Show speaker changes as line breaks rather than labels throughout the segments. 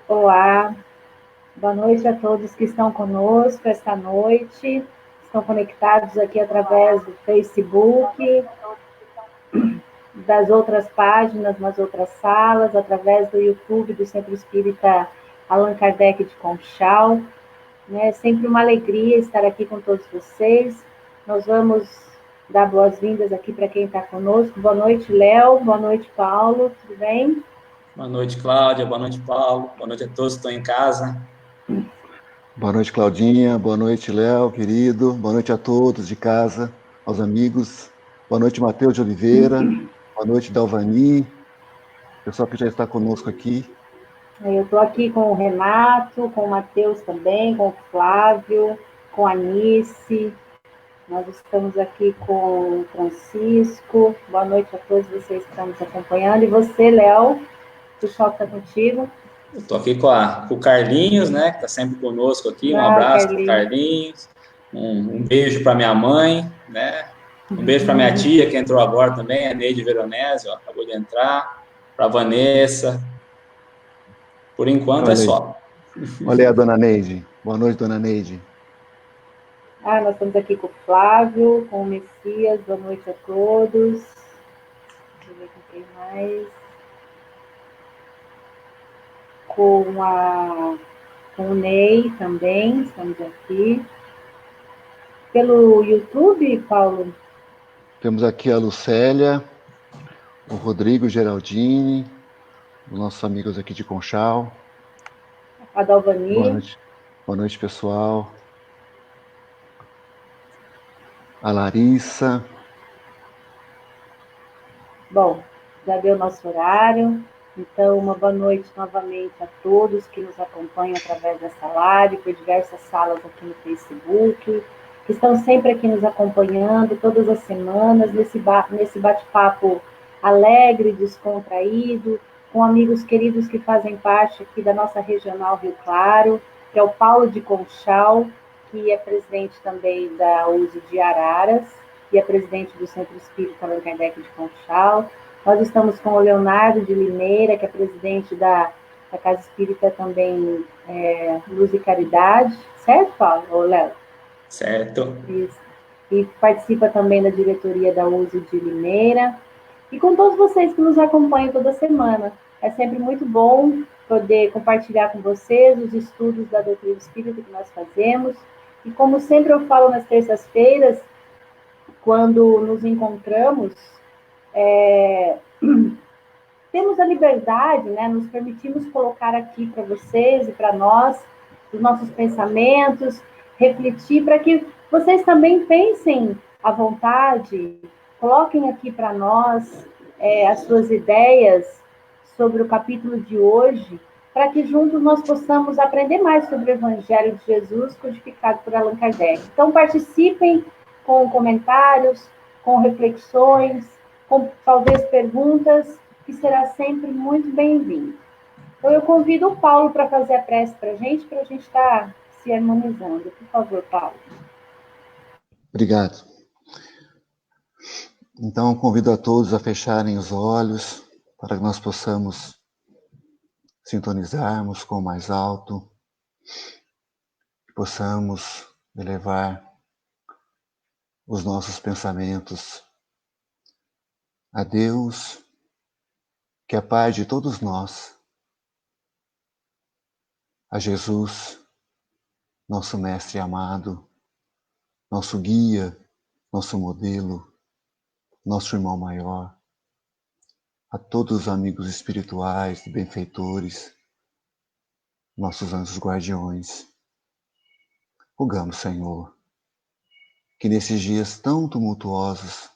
Olá, boa noite a todos que estão conosco esta noite, estão conectados aqui através do Facebook, das outras páginas, nas outras salas, através do YouTube do Centro Espírita Allan Kardec de Conchal. É sempre uma alegria estar aqui com todos vocês. Nós vamos dar boas-vindas aqui para quem está conosco. Boa noite, Léo. Boa noite, Paulo. Tudo bem?
Boa noite, Cláudia. Boa noite, Paulo. Boa noite a todos que estão em casa.
Boa noite, Claudinha. Boa noite, Léo, querido. Boa noite a todos de casa, aos amigos. Boa noite, Matheus de Oliveira. Boa noite, Dalvani. Pessoal que já está conosco aqui.
Eu estou aqui com o Renato, com o Matheus também, com o Flávio, com a Nice. Nós estamos aqui com o Francisco. Boa noite a todos vocês que estão nos acompanhando. E você, Léo, o pessoal que está contigo?
Eu estou aqui com o Carlinhos, né, que está sempre conosco aqui. Um abraço para o Carlinhos. Um beijo para minha mãe, né? Um beijo para minha tia, que entrou agora também, a Neide Veronese, acabou de entrar. Para a Vanessa. Por enquanto é só.
Olha aí a dona Neide. Boa noite, dona Neide.
Nós estamos aqui com o Flávio, com o Messias. Boa noite a todos. Deixa eu ver com quem mais. Com o Ney também, estamos aqui. Pelo YouTube, Paulo?
Temos aqui a Lucélia, o Rodrigo Geraldini, os nossos amigos aqui de Conchal.
A Dalvani.
Boa noite, pessoal. A Larissa.
Bom, já deu nosso horário. Então, uma boa noite novamente a todos que nos acompanham através dessa live, por diversas salas aqui no Facebook, que estão sempre aqui nos acompanhando todas as semanas, nesse bate-papo alegre, descontraído, com amigos queridos que fazem parte aqui da nossa regional Rio Claro, que é o Paulo de Conchal, que é presidente também da USE de Araras, e é presidente do Centro Espírita Allan Kardec de Conchal. Nós estamos com o Leonardo de Limeira, que é presidente da Casa Espírita também, Luz e Caridade, certo, Paulo? Ou Léo?
Certo.
Isso. E participa também da diretoria da USE de Limeira. E com todos vocês que nos acompanham toda semana. É sempre muito bom poder compartilhar com vocês os estudos da doutrina espírita que nós fazemos. E como sempre eu falo nas terças-feiras, quando nos encontramos, temos a liberdade, né? Nos permitimos colocar aqui para vocês e para nós os nossos pensamentos, refletir para que vocês também pensem à vontade, coloquem aqui para nós as suas ideias sobre o capítulo de hoje, para que juntos nós possamos aprender mais sobre o Evangelho de Jesus, codificado por Allan Kardec. Então, participem com comentários, com reflexões, com talvez perguntas, que será sempre muito bem-vindo. Então, eu convido o Paulo para fazer a prece para a gente estar se harmonizando. Por favor, Paulo.
Obrigado. Então, convido a todos a fecharem os olhos para que nós possamos sintonizarmos com o mais alto, possamos elevar os nossos pensamentos a Deus, que é Pai de todos nós, a Jesus, nosso Mestre amado, nosso guia, nosso modelo, nosso irmão maior, a todos os amigos espirituais e benfeitores, nossos anjos guardiões. Rogamos, Senhor, que nesses dias tão tumultuosos,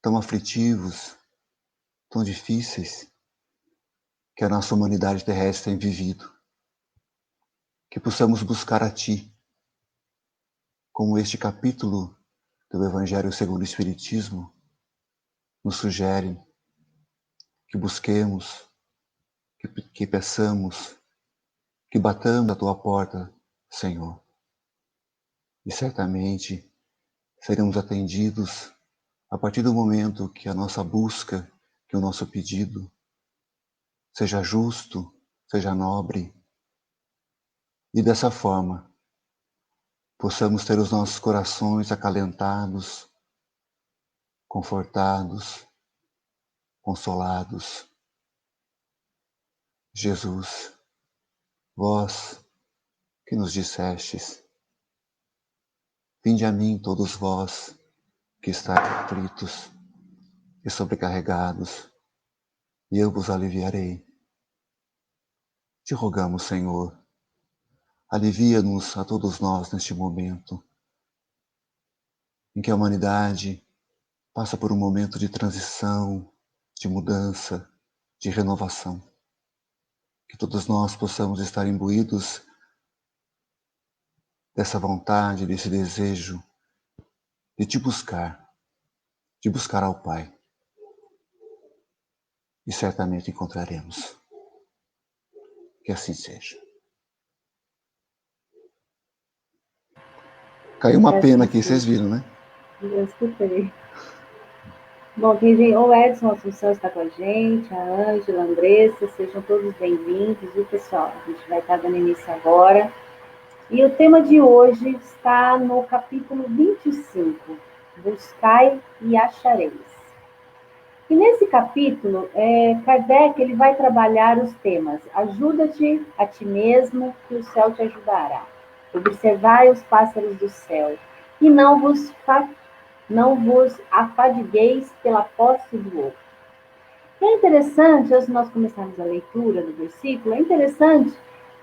tão aflitivos, tão difíceis, que a nossa humanidade terrestre tem vivido, que possamos buscar a Ti, como este capítulo do Evangelho segundo o Espiritismo nos sugere, que busquemos, que peçamos, que batamos a Tua porta, Senhor. E certamente seremos atendidos a partir do momento que a nossa busca, que o nosso pedido seja justo, seja nobre, e dessa forma possamos ter os nossos corações acalentados, confortados, consolados. Jesus, vós que nos dissestes: vinde a mim todos vós que estáis aflitos e sobrecarregados, e eu vos aliviarei. Te rogamos, Senhor, alivia-nos a todos nós neste momento, em que a humanidade passa por um momento de transição, de mudança, de renovação. Que todos nós possamos estar imbuídos dessa vontade, desse desejo de te buscar, de buscar ao Pai. E certamente encontraremos. Que assim seja. Caiu uma pena aqui, vocês viram, né?
Eu escutei. Bom, o Edson Assunção está com a gente, a Ângela, a Andressa, sejam todos bem-vindos, viu, pessoal? A gente vai estar dando início agora. E o tema de hoje está no capítulo 25, Buscai e Achareis. E nesse capítulo, Kardec ele vai trabalhar os temas: ajuda-te a ti mesmo, que o céu te ajudará. Observai os pássaros do céu, e não vos afadigueis pela posse do outro. E é interessante, antes de nós começarmos a leitura do versículo, é interessante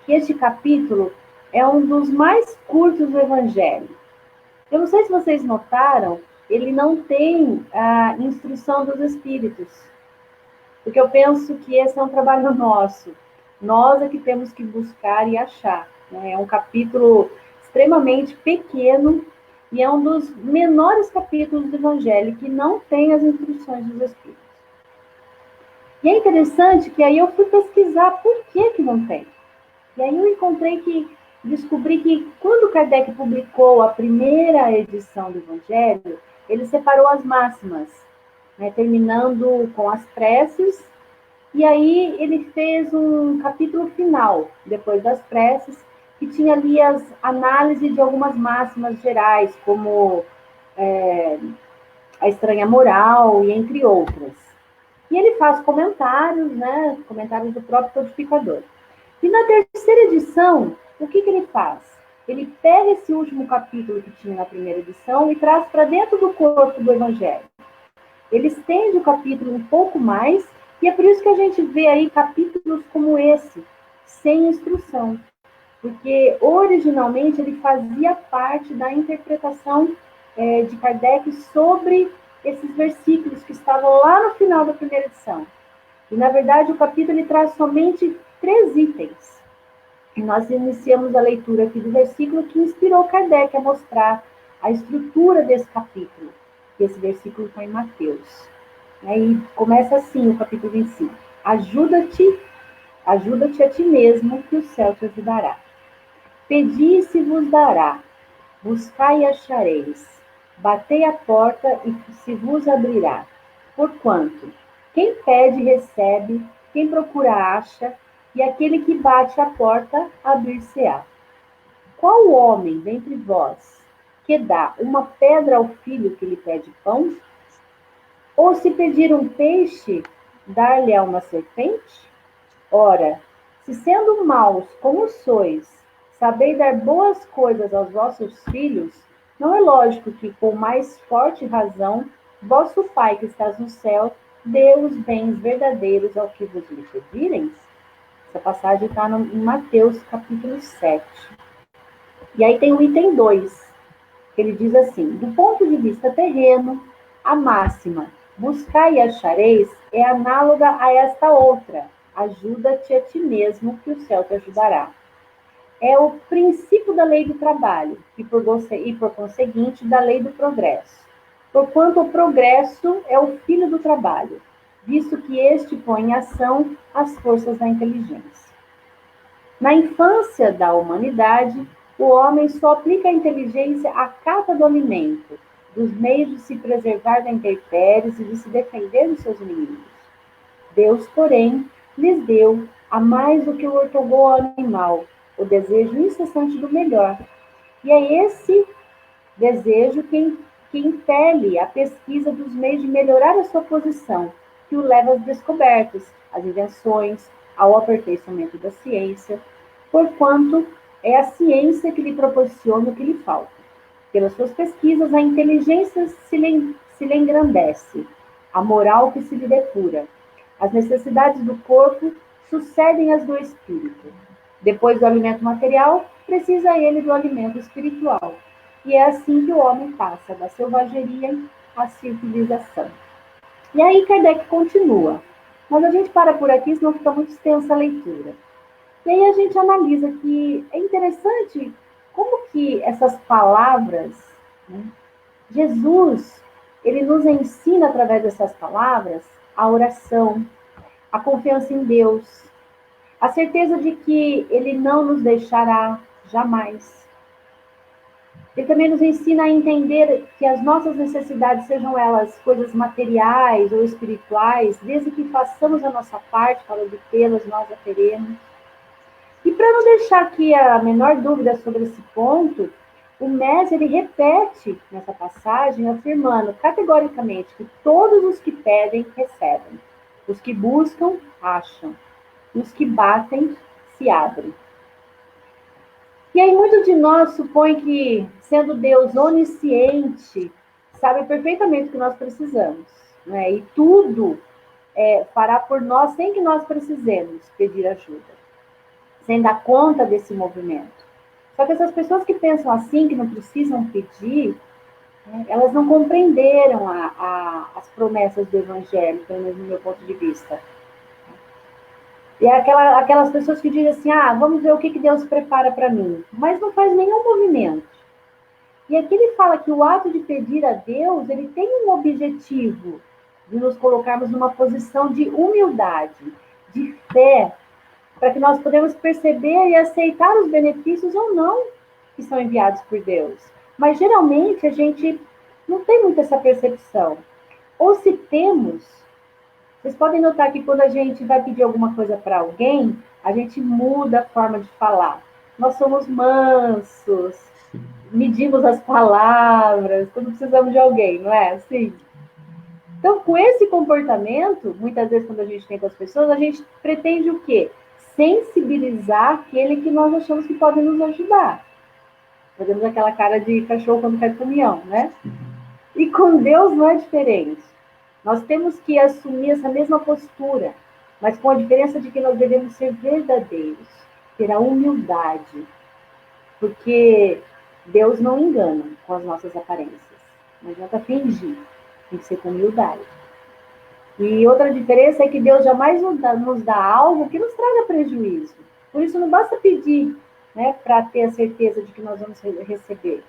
que este capítulo é um dos mais curtos do Evangelho. Eu não sei se vocês notaram, ele não tem a instrução dos Espíritos, porque eu penso que esse é um trabalho nosso. Nós é que temos que buscar e achar, né? É um capítulo extremamente pequeno e é um dos menores capítulos do Evangelho que não tem as instruções dos Espíritos. E é interessante que aí eu fui pesquisar por que não tem. E aí eu descobri que quando Kardec publicou a primeira edição do Evangelho, ele separou as máximas, né, terminando com as preces, e aí ele fez um capítulo final, depois das preces, que tinha ali as análises de algumas máximas gerais, como a estranha moral, e entre outras. E ele faz comentários, né, comentários do próprio codificador. E na terceira edição, o que ele faz? Ele pega esse último capítulo que tinha na primeira edição e traz para dentro do corpo do Evangelho. Ele estende o capítulo um pouco mais, e é por isso que a gente vê aí capítulos como esse, sem instrução. Porque originalmente ele fazia parte da interpretação de Kardec sobre esses versículos que estavam lá no final da primeira edição. E, na verdade, o capítulo ele traz somente 3 itens. E nós iniciamos a leitura aqui do versículo que inspirou Kardec a mostrar a estrutura desse capítulo. Esse versículo está em Mateus. E começa assim o capítulo 25. Ajuda-te a ti mesmo, que o céu te ajudará. Pedi e se vos dará. Buscai e achareis. Batei a porta e se vos abrirá. Porquanto, quem pede, recebe, quem procura, acha, e aquele que bate a porta, abrir-se-á. Qual homem dentre vós que dá uma pedra ao filho que lhe pede pão? Ou se pedir um peixe, dar-lhe-á uma serpente? Ora, se sendo maus como sois, sabeis dar boas coisas aos vossos filhos, não é lógico que, com mais forte razão, vosso Pai que estás no céu, dê os bens verdadeiros ao que vos lhe pedirem? Essa passagem está em Mateus, capítulo 7. E aí tem o item 2, que ele diz assim: do ponto de vista terreno, a máxima, buscai e achareis, é análoga a esta outra, ajuda-te a ti mesmo, que o céu te ajudará. É o princípio da lei do trabalho e, por conseguinte, da lei do progresso. Porquanto o progresso é o filho do trabalho, visto que este põe em ação as forças da inteligência. Na infância da humanidade, o homem só aplica a inteligência à cata do alimento, dos meios de se preservar da intempéries e de se defender dos seus inimigos. Deus, porém, lhes deu há mais do que o ortogol animal, o desejo incessante do melhor. E é esse desejo que impele a pesquisa dos meios de melhorar a sua posição, que o leva às descobertas, às invenções, ao aperfeiçoamento da ciência, porquanto é a ciência que lhe proporciona o que lhe falta. Pelas suas pesquisas, a inteligência se lhe engrandece, a moral que se lhe depura. As necessidades do corpo sucedem às do espírito. Depois do alimento material, precisa ele do alimento espiritual. E é assim que o homem passa da selvageria à civilização. E aí Kardec continua. Mas a gente para por aqui, senão fica muito extensa a leitura. E aí a gente analisa que é interessante como que essas palavras, né, Jesus, ele nos ensina através dessas palavras a oração, a confiança em Deus, a certeza de que ele não nos deixará jamais. Ele também nos ensina a entender que as nossas necessidades, sejam elas coisas materiais ou espirituais, desde que façamos a nossa parte para obtê-las, nós a teremos. E para não deixar aqui a menor dúvida sobre esse ponto, o Mestre ele repete nessa passagem, afirmando categoricamente que todos os que pedem, recebem. Os que buscam, acham. Os que batem, se abrem. E aí muitos de nós supõem que, sendo Deus onisciente, sabe perfeitamente o que nós precisamos, né? E tudo fará por nós sem que nós precisemos pedir ajuda, sem dar conta desse movimento. Só que essas pessoas que pensam assim, que não precisam pedir, né, elas não compreenderam as promessas do Evangelho, pelo menos no meu ponto de vista. E é aquelas pessoas que dizem assim, vamos ver o que Deus prepara para mim, mas não faz nenhum movimento. E aqui ele fala que o ato de pedir a Deus, ele tem um objetivo de nos colocarmos numa posição de humildade, de fé, para que nós podemos perceber e aceitar os benefícios ou não que são enviados por Deus. Mas geralmente a gente não tem muito essa percepção. Ou se temos, vocês podem notar que quando a gente vai pedir alguma coisa para alguém, a gente muda a forma de falar. Nós somos mansos, medimos as palavras quando precisamos de alguém, não é assim? Então, com esse comportamento, muitas vezes quando a gente tem com as pessoas, a gente pretende o quê? Sensibilizar aquele que nós achamos que pode nos ajudar. Fazemos aquela cara de cachorro quando cai do caminhão, né? E com Deus não é diferente. Nós temos que assumir essa mesma postura, mas com a diferença de que nós devemos ser verdadeiros, ter a humildade, porque Deus não engana com as nossas aparências. Não adianta fingir, tem que ser com humildade. E outra diferença é que Deus jamais nos dá algo que nos traga prejuízo. Por isso não basta pedir, né, para ter a certeza de que nós vamos receber.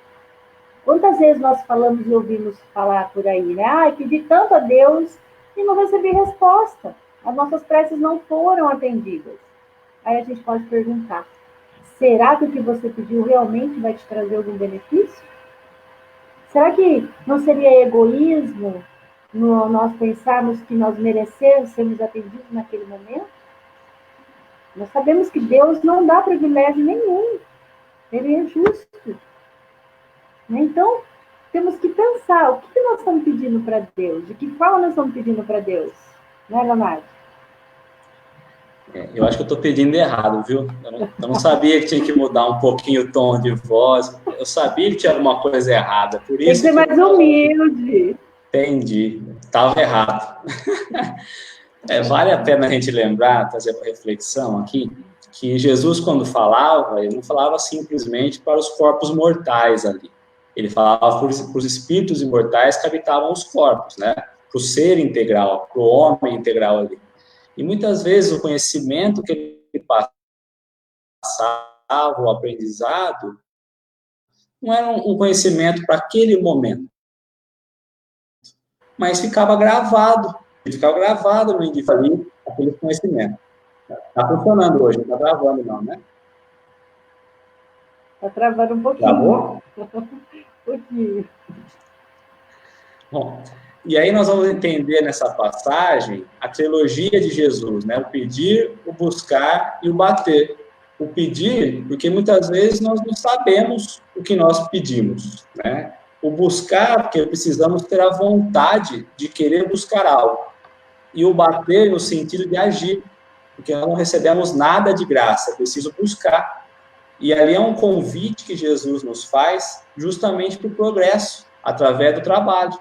Quantas vezes nós falamos e ouvimos falar por aí, né? Pedi tanto a Deus e não recebi resposta. As nossas preces não foram atendidas. Aí a gente pode perguntar, será que o que você pediu realmente vai te trazer algum benefício? Será que não seria egoísmo nós pensarmos que nós merecemos sermos atendidos naquele momento? Nós sabemos que Deus não dá privilégio nenhum. Ele é justo. Então, temos que pensar o que nós estamos pedindo para Deus, de que forma nós estamos pedindo para Deus. Né, Leonardo?
Eu acho que eu estou pedindo errado, viu? Eu não sabia que tinha que mudar um pouquinho o tom de voz. Eu sabia que tinha alguma coisa errada. Por isso
tem que ser mais humilde.
Entendi. Estava errado. Vale a pena a gente lembrar, trazer para reflexão aqui, que Jesus, quando falava, ele não falava simplesmente para os corpos mortais ali. Ele falava para os espíritos imortais que habitavam os corpos, né? Para o ser integral, para o homem integral ali. E muitas vezes o conhecimento que ele passava, o aprendizado, não era um conhecimento para aquele momento, mas ficava gravado no indivíduo aquele conhecimento. Está funcionando hoje, não está gravando não, né?
Está travando um pouquinho.
Travou?
Um pouquinho.
Bom, E aí nós vamos entender nessa passagem a trilogia de Jesus, né? O pedir, o buscar e o bater. O pedir, porque muitas vezes nós não sabemos o que nós pedimos, né? O buscar, porque precisamos ter a vontade de querer buscar algo. E o bater no sentido de agir, porque nós não recebemos nada de graça, é preciso buscar. E ali é um convite que Jesus nos faz justamente para o progresso, através do trabalho.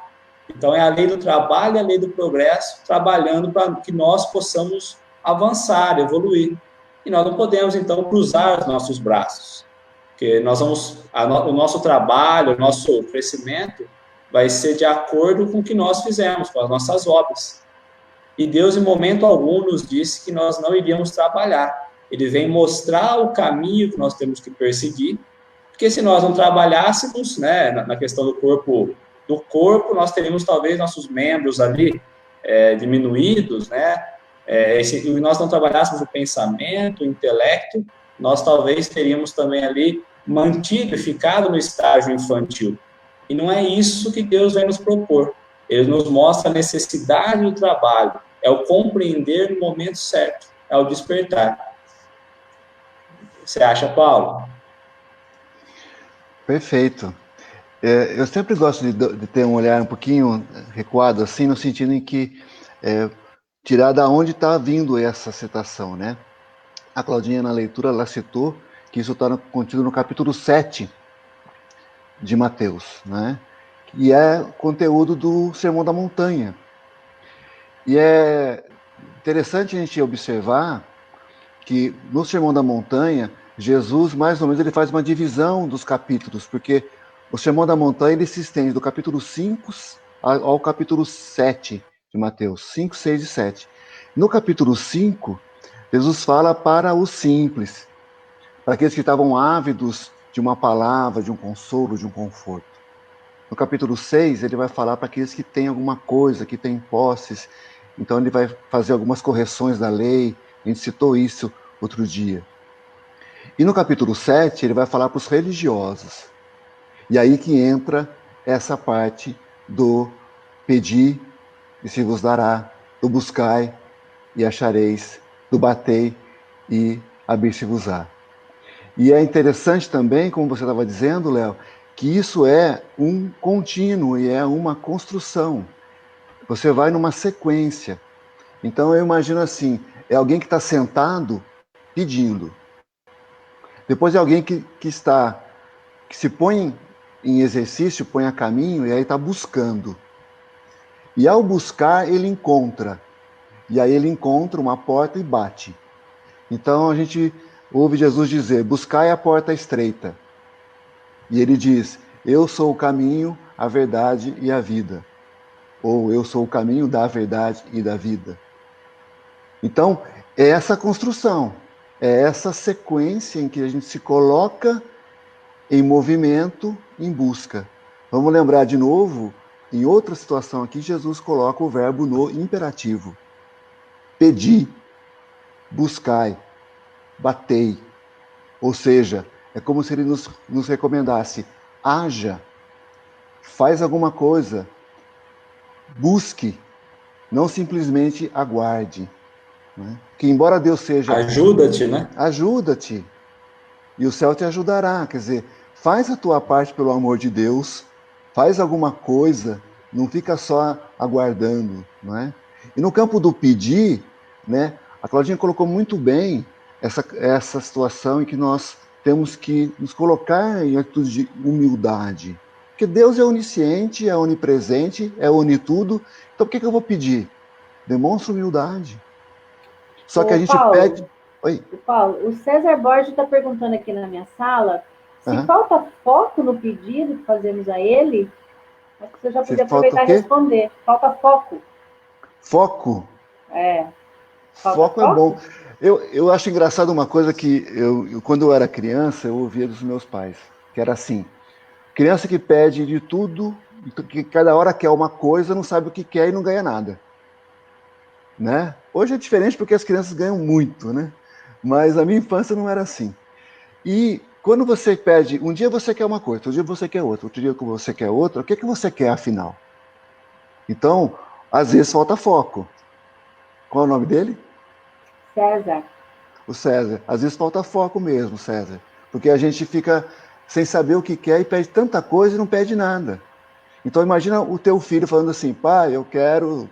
Então, é a lei do trabalho e a lei do progresso, trabalhando para que nós possamos avançar, evoluir. E nós não podemos, então, cruzar os nossos braços, porque nós vamos, o nosso trabalho, o nosso crescimento vai ser de acordo com o que nós fizemos, com as nossas obras. E Deus, em momento algum, nos disse que nós não iríamos trabalhar. Ele vem mostrar o caminho que nós temos que perseguir, porque se nós não trabalhássemos, né, na questão do corpo, nós teríamos talvez nossos membros ali diminuídos, né, e nós não trabalhássemos o pensamento, o intelecto, nós talvez teríamos também ali mantido e ficado no estágio infantil. E não é isso que Deus vai nos propor. Ele nos mostra a necessidade do trabalho, é o compreender no momento certo, é o despertar. Você acha, Paulo?
Perfeito. Eu sempre gosto de ter um olhar um pouquinho recuado, assim, no sentido em que tirar da onde está vindo essa citação, né? A Claudinha, na leitura, ela citou que isso está contido no capítulo 7 de Mateus, né? E é conteúdo do Sermão da Montanha. E é interessante a gente observar que no Sermão da Montanha, Jesus, mais ou menos, ele faz uma divisão dos capítulos, porque o Sermão da Montanha ele se estende do capítulo 5 ao capítulo 7 de Mateus, 5, 6 e 7. No capítulo 5, Jesus fala para os simples, para aqueles que estavam ávidos de uma palavra, de um consolo, de um conforto. No capítulo 6, ele vai falar para aqueles que têm alguma coisa, que têm posses. Então, ele vai fazer algumas correções da lei. A gente citou isso outro dia. E no capítulo 7, ele vai falar para os religiosos. E aí que entra essa parte do pedir e se vos dará, do buscai e achareis, do batei e abrir-se-vos-á. E é interessante também, como você estava dizendo, Léo, que isso é um contínuo e é uma construção. Você vai numa sequência. Então eu imagino assim, é alguém que está sentado pedindo. Depois é alguém que se põe em exercício, põe a caminho e aí está buscando. E ao buscar, ele encontra. E aí ele encontra uma porta e bate. Então a gente ouve Jesus dizer, buscai a porta estreita. E ele diz, eu sou o caminho, a verdade e a vida. Ou eu sou o caminho da verdade e da vida. Então, é essa construção, é essa sequência em que a gente se coloca em movimento, em busca. Vamos lembrar de novo, em outra situação aqui, Jesus coloca o verbo no imperativo. Pedi, buscai, batei. Ou seja, é como se ele nos recomendasse, haja, faz alguma coisa, busque, não simplesmente aguarde. Né? Que embora Deus seja...
Ajuda-te, né?
Ajuda-te. E o céu te ajudará. Quer dizer, faz a tua parte pelo amor de Deus, faz alguma coisa, não fica só aguardando. Não é? E no campo do pedir, né, a Claudinha colocou muito bem essa situação em que nós temos que nos colocar em atitude de humildade. Porque Deus é onisciente, é onipresente, é onitudo. Então, por que eu vou pedir? Demonstra humildade. Só que a gente
Paulo,
pede... Oi.
Paulo, o César Borges está perguntando aqui na minha sala se falta foco no pedido que fazemos a ele. Acho que você já podia aproveitar e responder. Falta foco.
Foco?
É.
Foco é bom. Eu acho engraçado uma coisa que quando eu era criança, eu ouvia dos meus pais, que era assim, criança que pede de tudo, que cada hora quer uma coisa, não sabe o que quer e não ganha nada. Né? Hoje é diferente porque as crianças ganham muito, né? Mas na minha infância não era assim. E quando você pede, um dia você quer uma coisa, outro dia você quer outra, outro dia você quer outra, o que você quer afinal? Então, às vezes falta foco. Qual é o nome dele?
César.
O César. Às vezes falta foco mesmo, César. Porque a gente fica sem saber o que quer e pede tanta coisa e não pede nada. Então imagina o teu filho falando assim, pai, eu quero,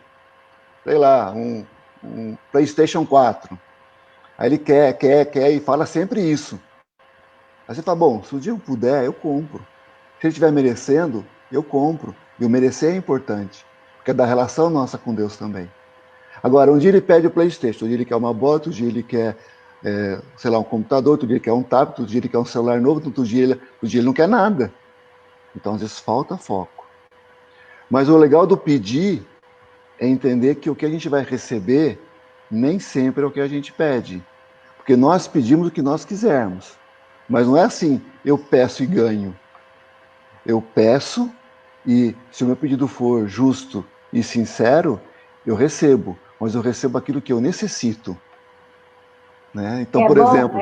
sei lá, um PlayStation 4. Aí ele quer e fala sempre isso. Aí você fala, bom, se o dia eu puder, eu compro. Se ele estiver merecendo, eu compro. E o merecer é importante, porque é da relação nossa com Deus também. Agora, um dia ele pede o PlayStation, um dia ele quer uma bola, outro dia ele quer, sei lá, um computador, outro dia ele quer um tablet, outro dia ele quer um celular novo, outro dia ele não quer nada. Então, às vezes, falta foco. Mas o legal do pedir é entender que o que a gente vai receber nem sempre é o que a gente pede. Porque nós pedimos o que nós quisermos. Mas não é assim, eu peço e ganho. Eu peço e, se o meu pedido for justo e sincero, eu recebo. Mas eu recebo aquilo que eu necessito. Né? Então, por exemplo,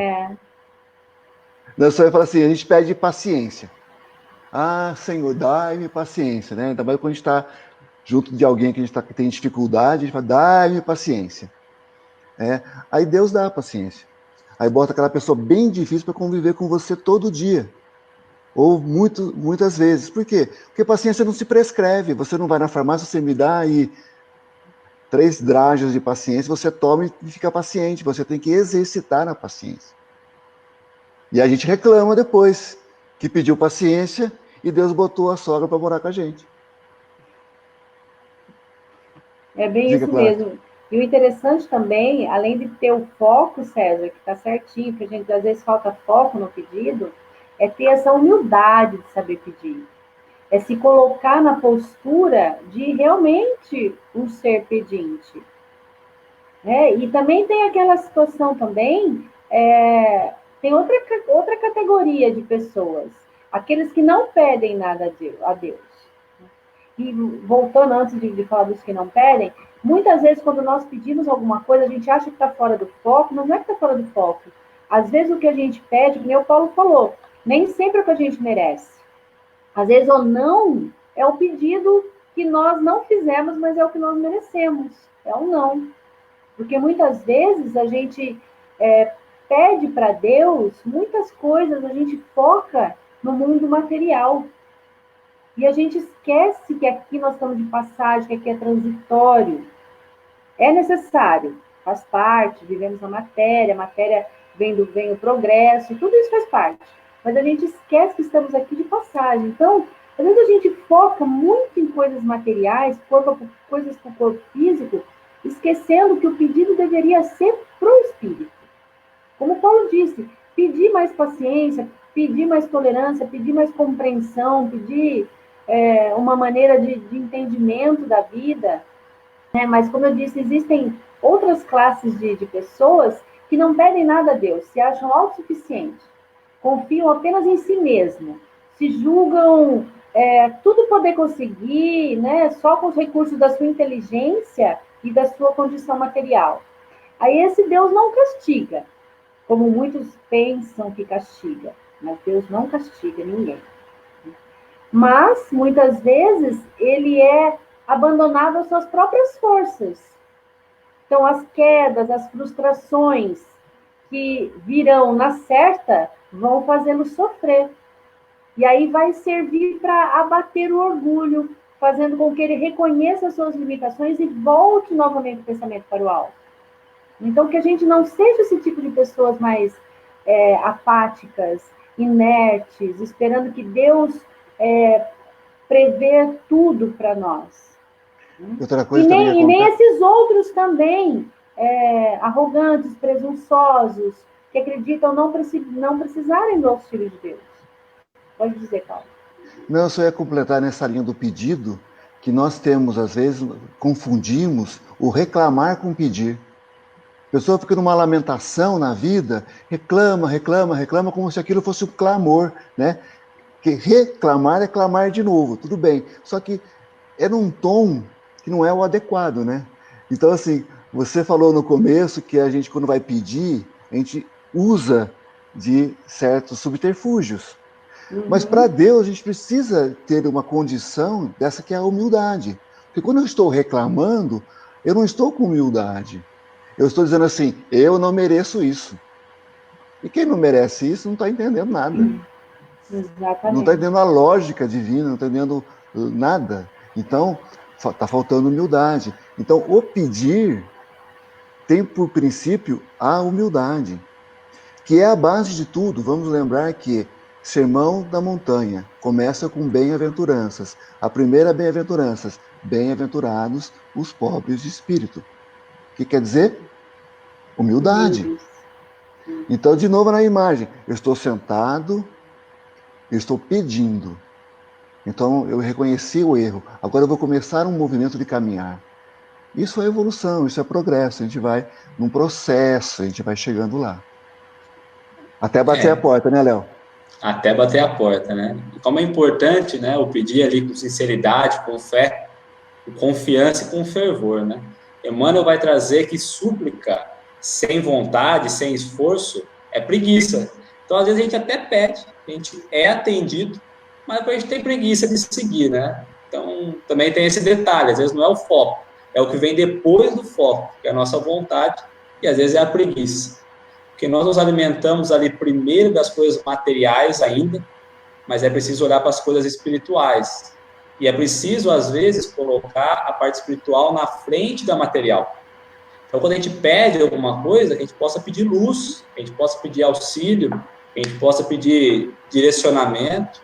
nós só vai falar assim, a gente pede paciência. Ah, Senhor, dai-me paciência. Né? Ainda mais quando a gente está junto de alguém que tem dificuldade, a gente fala, dai-me paciência. Aí Deus dá a paciência. Aí bota aquela pessoa bem difícil para conviver com você todo dia. Ou muitas vezes. Por quê? Porque paciência não se prescreve. Você não vai na farmácia, você me dá aí 3 dragens de paciência, você toma e fica paciente. Você tem que exercitar a paciência. E a gente reclama depois que pediu paciência e Deus botou a sogra para morar com a gente.
É bem isso mesmo. E o interessante também, além de ter o foco, César, que está certinho, que a gente às vezes falta foco no pedido, é ter essa humildade de saber pedir. É se colocar na postura de realmente um ser pedinte. E também tem aquela situação também, tem outra categoria de pessoas, aqueles que não pedem nada a Deus. E voltando antes de falar dos que não pedem, muitas vezes quando nós pedimos alguma coisa, a gente acha que está fora do foco, mas não é que está fora do foco. Às vezes o que a gente pede, como o Paulo falou, nem sempre é o que a gente merece. Às vezes o não é o pedido que nós não fizemos, mas é o que nós merecemos. É o não. Porque muitas vezes a gente pede para Deus muitas coisas, a gente foca no mundo material. E a gente esquece que aqui nós estamos de passagem, que aqui é transitório. É necessário, faz parte, vivemos na matéria, a matéria vem o progresso, tudo isso faz parte. Mas a gente esquece que estamos aqui de passagem. Então, às vezes a gente foca muito em coisas materiais, coisas para o corpo físico, esquecendo que o pedido deveria ser para o espírito. Como Paulo disse, pedir mais paciência, pedir mais tolerância, pedir mais compreensão, pedir uma maneira de entendimento da vida. Mas, como eu disse, existem outras classes de pessoas que não pedem nada a Deus, se acham autossuficientes, confiam apenas em si mesmo, se julgam tudo poder conseguir, só com os recursos da sua inteligência e da sua condição material. Aí esse Deus não castiga, como muitos pensam que castiga, mas Deus não castiga ninguém. Mas, muitas vezes, ele é abandonado às suas próprias forças. Então, as quedas, as frustrações que virão na certa vão fazê-lo sofrer. E aí vai servir para abater o orgulho, fazendo com que ele reconheça as suas limitações e volte novamente o pensamento para o alto. Então, que a gente não seja esse tipo de pessoas mais apáticas, inertes, esperando que Deus prevê tudo para nós.
Outra coisa
e nem esses outros também, arrogantes, presunçosos, que acreditam não precisarem do auxílio de Deus. Pode dizer, Paulo.
Não, eu só ia completar nessa linha do pedido, que nós temos, às vezes, confundimos o reclamar com pedir. A pessoa fica numa lamentação na vida, reclama, como se aquilo fosse um clamor, né? Que reclamar é clamar de novo, tudo bem. Só que é num tom que não é o adequado, né? Então, assim, você falou no começo que a gente, quando vai pedir, a gente usa de certos subterfúgios. Mas para Deus, a gente precisa ter uma condição dessa que é a humildade. Porque quando eu estou reclamando, eu não estou com humildade. Eu estou dizendo assim, eu não mereço isso. E quem não merece isso não está entendendo nada.
Exatamente.
Não está entendendo a lógica divina, não está entendendo nada. Então, está faltando humildade. Então, o pedir tem por princípio a humildade, que é a base de tudo. Vamos lembrar que Sermão da Montanha começa com bem-aventuranças. A primeira bem-aventuranças, bem-aventurados os pobres de espírito. O que quer dizer? Humildade. Então, de novo na imagem, eu estou sentado, eu estou pedindo. Então, eu reconheci o erro. Agora eu vou começar um movimento de caminhar. Isso é evolução, isso é progresso. A gente vai num processo, a gente vai chegando lá. Até bater a porta, né, Léo?
Até bater a porta, né? E como é importante, né, o pedir ali com sinceridade, com fé, com confiança e com fervor, né? Emmanuel vai trazer que súplica sem vontade, sem esforço, é preguiça. Então, às vezes, a gente até pede, a gente é atendido, mas depois a gente tem preguiça de seguir, né? Então, também tem esse detalhe, às vezes não é o foco, é o que vem depois do foco, que é a nossa vontade, e às vezes é a preguiça. Porque nós nos alimentamos ali primeiro das coisas materiais ainda, mas é preciso olhar para as coisas espirituais. E é preciso, às vezes, colocar a parte espiritual na frente da material. Então, quando a gente pede alguma coisa, que a gente possa pedir luz, que a gente possa pedir auxílio, que a gente possa pedir direcionamento,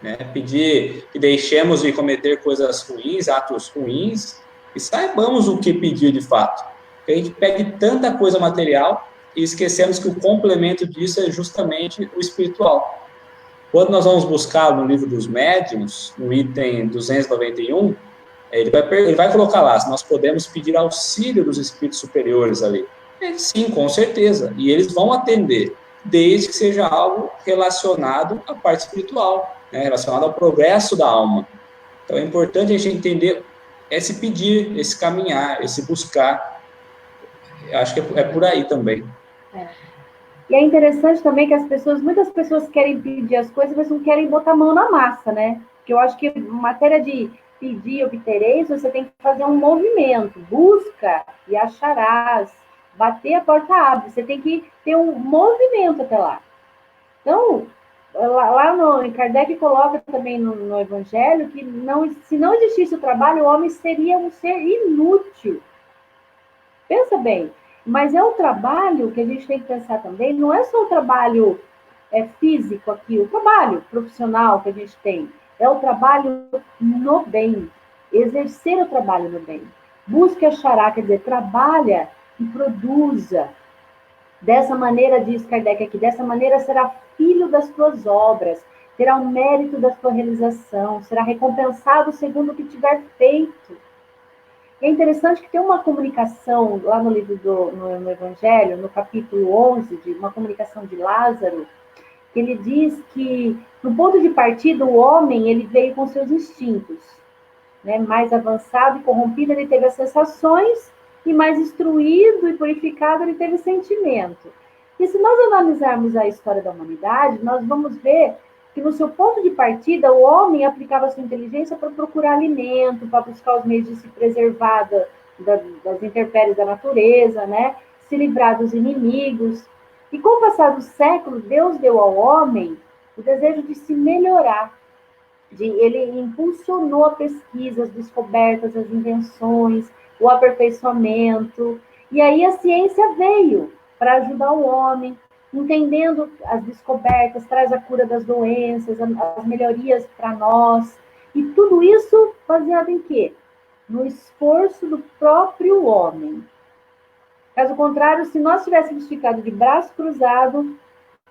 né? Pedir que deixemos de cometer coisas ruins, atos ruins, e saibamos o que pedir de fato. Porque a gente pede tanta coisa material e esquecemos que o complemento disso é justamente o espiritual. Quando nós vamos buscar no livro dos médiuns, no item 291, ele vai colocar lá, se nós podemos pedir auxílio dos espíritos superiores ali. Sim, com certeza. E eles vão atender, desde que seja algo relacionado à parte espiritual, né, relacionado ao progresso da alma. Então é importante a gente entender esse pedir, esse caminhar, esse buscar. Eu acho que é por aí também.
E é interessante também que muitas pessoas querem pedir as coisas, mas não querem botar a mão na massa, né? Porque eu acho que em matéria de pedir, obtereis, você tem que fazer um movimento, busca e acharás, bater a porta abre, você tem que ter um movimento até lá. Então, em Kardec coloca também no Evangelho que se não existisse o trabalho, o homem seria um ser inútil. Pensa bem, mas é o trabalho que a gente tem que pensar também, não é só o trabalho físico aqui, o trabalho profissional que a gente tem, é o trabalho no bem, exercer o trabalho no bem. Busque achará, quer dizer, trabalha e produza. Dessa maneira, diz Kardec aqui, dessa maneira será filho das tuas obras, terá o mérito da tua realização, será recompensado segundo o que tiver feito. É interessante que tem uma comunicação lá no livro no Evangelho, no capítulo 11, de uma comunicação de Lázaro, que ele diz que, no ponto de partida, o homem ele veio com seus instintos, né? Mais avançado e corrompido, ele teve as sensações, e mais instruído e purificado, ele teve sentimento. E se nós analisarmos a história da humanidade, nós vamos ver que no seu ponto de partida, o homem aplicava sua inteligência para procurar alimento, para buscar os meios de se preservar das intempéries da natureza, né? Se livrar dos inimigos. E com o passar do século, Deus deu ao homem o desejo de se melhorar. Ele impulsionou a pesquisa, as descobertas, as invenções, o aperfeiçoamento. E aí a ciência veio para ajudar o homem, entendendo as descobertas, traz a cura das doenças, as melhorias para nós. E tudo isso baseado em quê? No esforço do próprio homem. Caso contrário, se nós tivéssemos ficado de braço cruzado,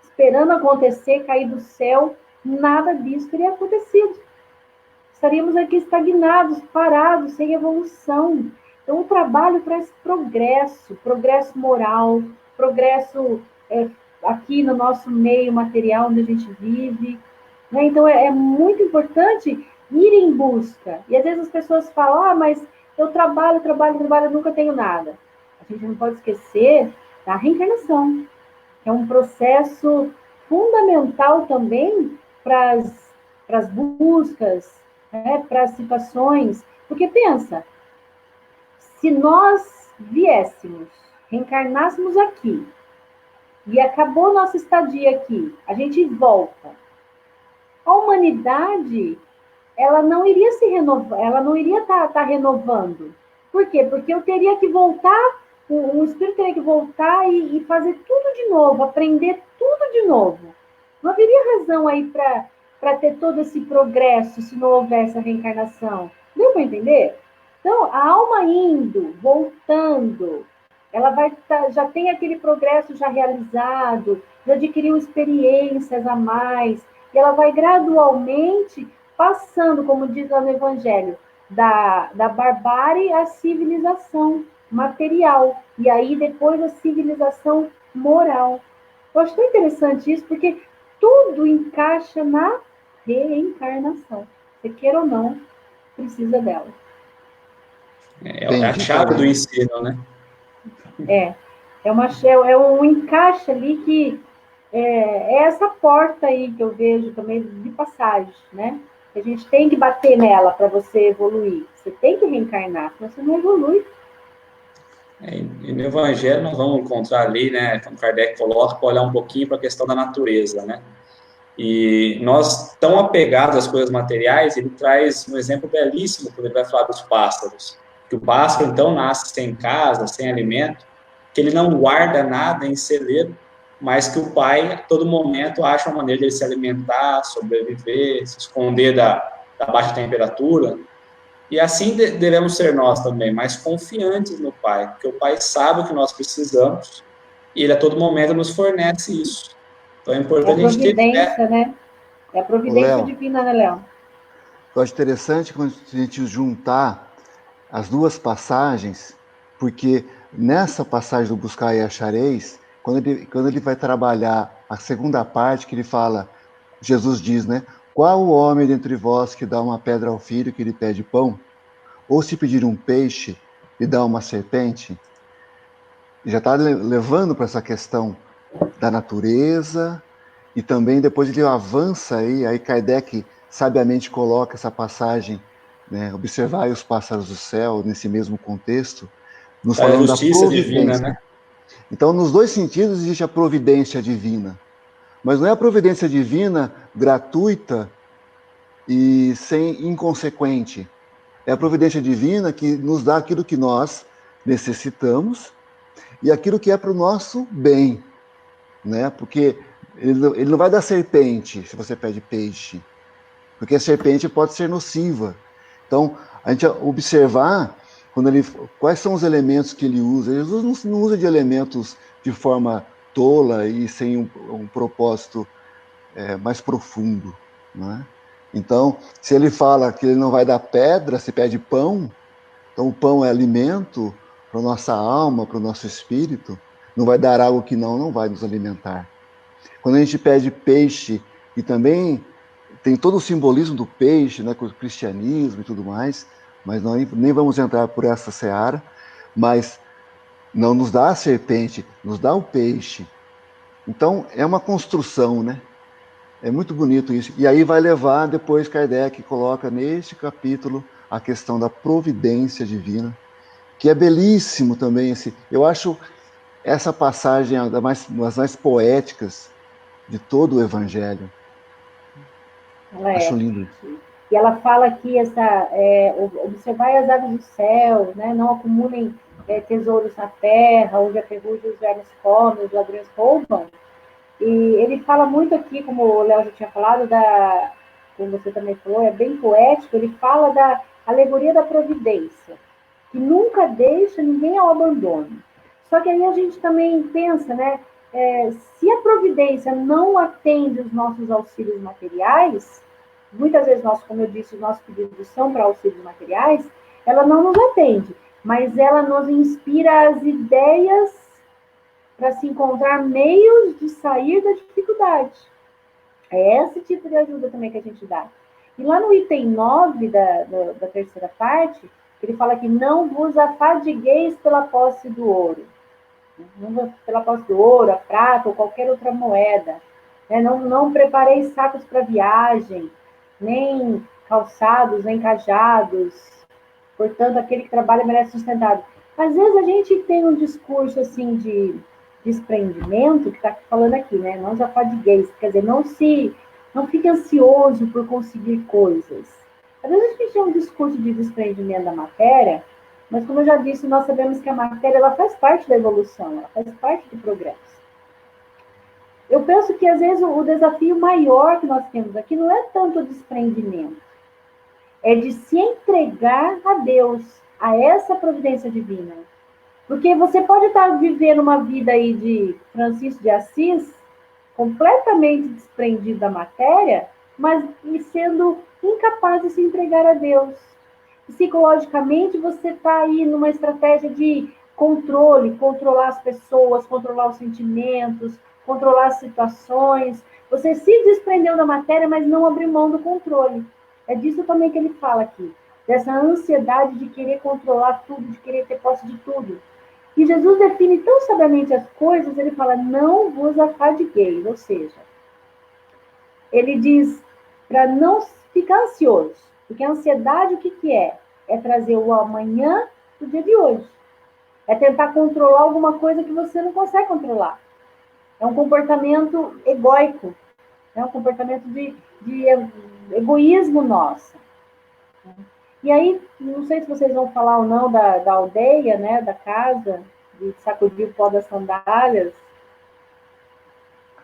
esperando acontecer, cair do céu, nada disso teria acontecido. Estaríamos aqui estagnados, parados, sem evolução. Então, o trabalho traz progresso moral, progresso aqui no nosso meio material onde a gente vive. Né? Então, é muito importante ir em busca. E às vezes as pessoas falam, mas eu trabalho, nunca tenho nada. A gente não pode esquecer da reencarnação, que é um processo fundamental também para as buscas, né, para as situações Porque pensa, se nós viéssemos, reencarnássemos aqui, e acabou nossa estadia aqui, a gente volta. A humanidade, ela não iria se renovar, ela não iria estar renovando. Por quê? Porque eu teria que voltar, o espírito teria que voltar e fazer tudo de novo, aprender tudo de novo. Não haveria razão aí para ter todo esse progresso se não houvesse a reencarnação. Deu para entender? Então, a alma indo, voltando, ela vai já tem aquele progresso já realizado, já adquiriu experiências a mais, e ela vai gradualmente passando, como diz lá no Evangelho, da barbárie à civilização material, e aí depois a civilização moral. Eu acho tão interessante isso, porque tudo encaixa na reencarnação. Você queira ou não, precisa dela.
É a chave do ensino, né?
É um encaixe ali que é essa porta aí que eu vejo também de passagem, né? A gente tem que bater nela para você evoluir. Você tem que reencarnar, senão você não evolui.
E no Evangelho nós vamos encontrar ali, né, como Kardec coloca, para olhar um pouquinho para a questão da natureza, né? E nós, tão apegados às coisas materiais, ele traz um exemplo belíssimo quando ele vai falar dos pássaros. Que o pássaro, então, nasce sem casa, sem alimento, que ele não guarda nada em celeiro, mas que o pai, a todo momento, acha uma maneira de ele se alimentar, sobreviver, se esconder da baixa temperatura. E assim devemos ser nós também, mais confiantes no pai, porque o pai sabe o que nós precisamos e ele a todo momento nos fornece isso. Então é importante a gente ter
providência, né? É a providência divina, né, Léo?
Eu acho interessante quando a gente juntar as duas passagens, porque nessa passagem do Buscai e Achareis, quando ele vai trabalhar a segunda parte, que ele fala, Jesus diz, né? Qual o homem dentre vós que dá uma pedra ao filho que lhe pede pão? Ou se pedir um peixe, lhe dá uma serpente? Já está levando para essa questão da natureza, e também depois ele avança aí Kardec sabiamente coloca essa passagem, né, observai os pássaros do céu, nesse mesmo contexto, nos falando da providência. Divina, né? Então, nos dois sentidos existe a providência divina, mas não é a providência divina gratuita e sem inconsequente. É a providência divina que nos dá aquilo que nós necessitamos e aquilo que é para o nosso bem, né? Porque ele não vai dar serpente se você pede peixe, porque a serpente pode ser nociva. Então, a gente observar quais são os elementos que ele usa. Jesus não usa de elementos de forma tola e sem um propósito mais profundo, né? Então, se ele fala que ele não vai dar pedra, se pede pão, então o pão é alimento para a nossa alma, para o nosso espírito, não vai dar algo que não vai nos alimentar. Quando a gente pede peixe, e também tem todo o simbolismo do peixe, né, com o cristianismo e tudo mais, mas nós nem vamos entrar por essa seara, mas não nos dá a serpente, nos dá o peixe. Então, é uma construção, né? É muito bonito isso. E aí vai levar, depois Kardec coloca neste capítulo a questão da providência divina, que é belíssimo também. Eu acho essa passagem das mais poéticas de todo o Evangelho. Acho lindo.
E ela fala aqui, observai as aves do céu, né? Não acumulem tesouros na terra, onde a ferrugem os vermes comem, os ladrões roubam. E ele fala muito aqui, como o Léo já tinha falado, como você também falou, é bem poético, ele fala da alegoria da providência, que nunca deixa ninguém ao abandono. Só que aí a gente também pensa, né? Se a providência não atende os nossos auxílios materiais, muitas vezes, como eu disse, os nossos pedidos são para auxílios materiais, ela não nos atende, mas ela nos inspira as ideias para se encontrar meios de sair da dificuldade. É esse tipo de ajuda também que a gente dá. E lá no item 9 da terceira parte, ele fala que não vos afadigueis pela posse do ouro. Pela posse do ouro, a prata ou qualquer outra moeda. Não prepareis sacos para viagem, nem calçados, nem cajados, Portanto, aquele que trabalha merece sustentado. Às vezes a gente tem um discurso assim de desprendimento, que está falando aqui, né? Não já fadigueis, quer dizer, não fique ansioso por conseguir coisas. Às vezes a gente tem um discurso de desprendimento da matéria, mas como eu já disse, nós sabemos que a matéria ela faz parte da evolução, ela faz parte do progresso. Eu penso que às vezes o desafio maior que nós temos aqui não é tanto o desprendimento, é de se entregar a Deus, a essa providência divina. Porque você pode estar vivendo uma vida aí de Francisco de Assis, completamente desprendido da matéria, mas sendo incapaz de se entregar a Deus. Psicologicamente, você está aí numa estratégia de controle, controlar as pessoas, controlar os sentimentos, controlar as situações. Você se desprendeu da matéria, mas não abriu mão do controle. É disso também que ele fala aqui, dessa ansiedade de querer controlar tudo, de querer ter posse de tudo. E Jesus define tão sabiamente as coisas, ele fala, não vos afadigueis, ou seja, ele diz para não ficar ansioso, porque a ansiedade o que é? É trazer o amanhã do dia de hoje. É tentar controlar alguma coisa que você não consegue controlar. É um comportamento egóico, é um comportamento de egoísmo nosso. E aí, não sei se vocês vão falar ou não da aldeia, né, da casa, de sacudir o pó das sandálias.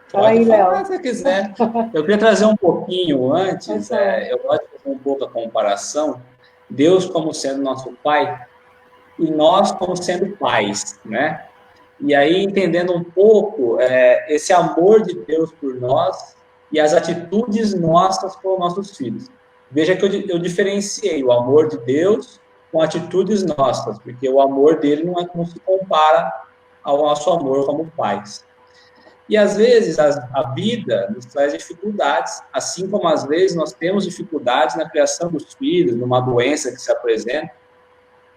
Fala aí, Léo. Se você quiser. Eu queria trazer um pouquinho antes, eu gosto de fazer um pouco a comparação, Deus como sendo nosso Pai e nós como sendo pais, né? E aí, entendendo um pouco esse amor de Deus por nós e as atitudes nossas com os nossos filhos. Veja que eu diferenciei o amor de Deus com atitudes nossas, porque o amor dele não se compara ao nosso amor como pais. E, às vezes, a vida nos traz dificuldades, assim como, às vezes, nós temos dificuldades na criação dos filhos, numa doença que se apresenta.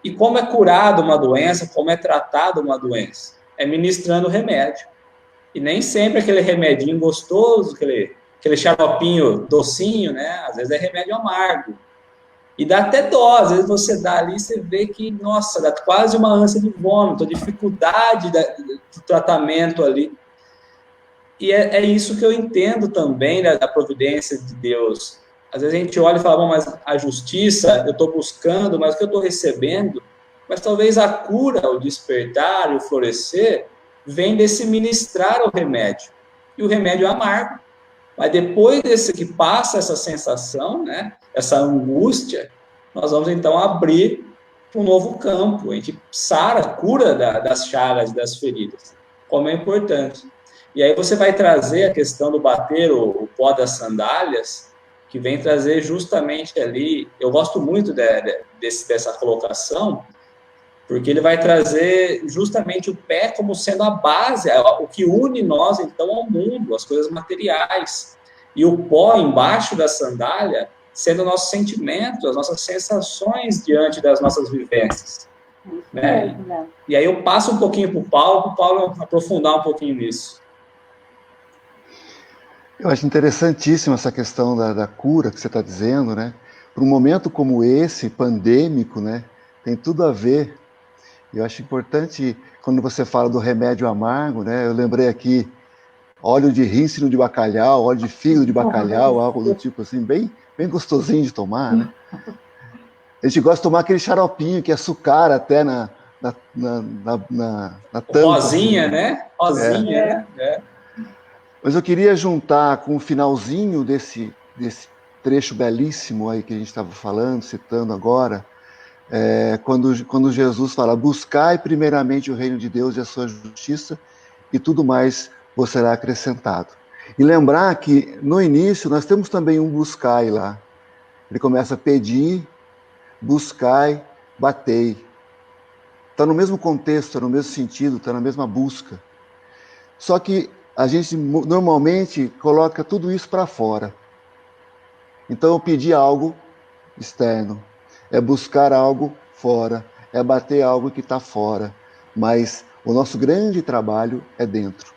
E como é curada uma doença, como é tratada uma doença? É ministrando remédio. E nem sempre aquele remedinho gostoso, aquele xaropinho docinho, né? Às vezes é remédio amargo. E dá até dó, às vezes você dá ali, você vê que, nossa, dá quase uma ânsia de vômito, a dificuldade do tratamento ali. E é isso que eu entendo também da providência de Deus. Às vezes a gente olha e fala, bom, mas a justiça eu estou buscando, mas o que eu estou recebendo? Mas talvez a cura, o despertar, o florescer, vem desse ministrar o remédio. E o remédio é amargo. Mas depois desse que passa essa sensação, né, essa angústia, nós vamos então abrir para um novo campo. A gente sara, cura das chagas, das feridas. Como é importante. E aí você vai trazer a questão do bater o pó das sandálias, que vem trazer justamente ali, eu gosto muito dessa colocação, porque ele vai trazer justamente o pé como sendo a base, o que une nós, então, ao mundo, as coisas materiais. E o pó embaixo da sandália sendo nossos sentimentos, as nossas sensações diante das nossas vivências. Né? E aí eu passo um pouquinho para o Paulo aprofundar um pouquinho nisso.
Eu acho interessantíssima essa questão da cura que você está dizendo, né? Para um momento como esse, pandêmico, né? Tem tudo a ver. Eu acho importante, quando você fala do remédio amargo, né? Eu lembrei aqui, óleo de rícino de bacalhau, óleo de fígado de bacalhau, algo do tipo assim, bem gostosinho de tomar, né? A gente gosta de tomar aquele xaropinho que é açucar até na tampa.
Rosinha, assim, né? Rosinha, né?
Mas eu queria juntar com o finalzinho desse trecho belíssimo aí que a gente estava falando, citando agora, quando Jesus fala, buscai primeiramente o reino de Deus e a sua justiça, e tudo mais vos será acrescentado. E lembrar que, no início, nós temos também um buscai lá. Ele começa a pedir, buscai, batei. Está no mesmo contexto, está no mesmo sentido, está na mesma busca. Só que a gente normalmente coloca tudo isso para fora. Então, eu pedi algo externo, é buscar algo fora, é bater algo que está fora. Mas o nosso grande trabalho é dentro.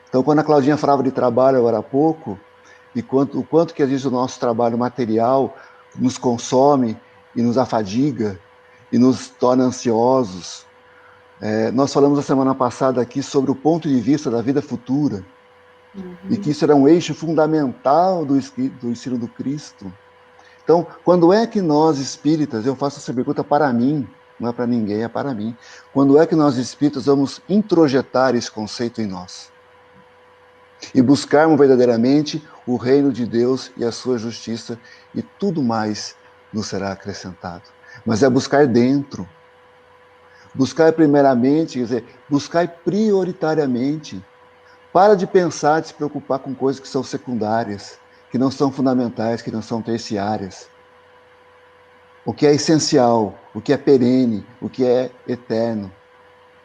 Então, quando a Claudinha falava de trabalho agora há pouco, e o quanto que às vezes o nosso trabalho material nos consome e nos afadiga e nos torna ansiosos. Nós falamos a semana passada aqui sobre o ponto de vista da vida futura, e que isso era um eixo fundamental do ensino do Cristo. Então, quando é que nós espíritas, eu faço essa pergunta para mim, não é para ninguém, é para mim. Quando é que nós espíritas vamos introjetar esse conceito em nós? E buscarmos verdadeiramente o reino de Deus e a sua justiça, e tudo mais nos será acrescentado. Mas é buscar dentro. Buscar primeiramente, quer dizer, buscar prioritariamente. Para de pensar, de se preocupar com coisas que são secundárias, que não são fundamentais, que não são terciárias. O que é essencial, o que é perene, o que é eterno.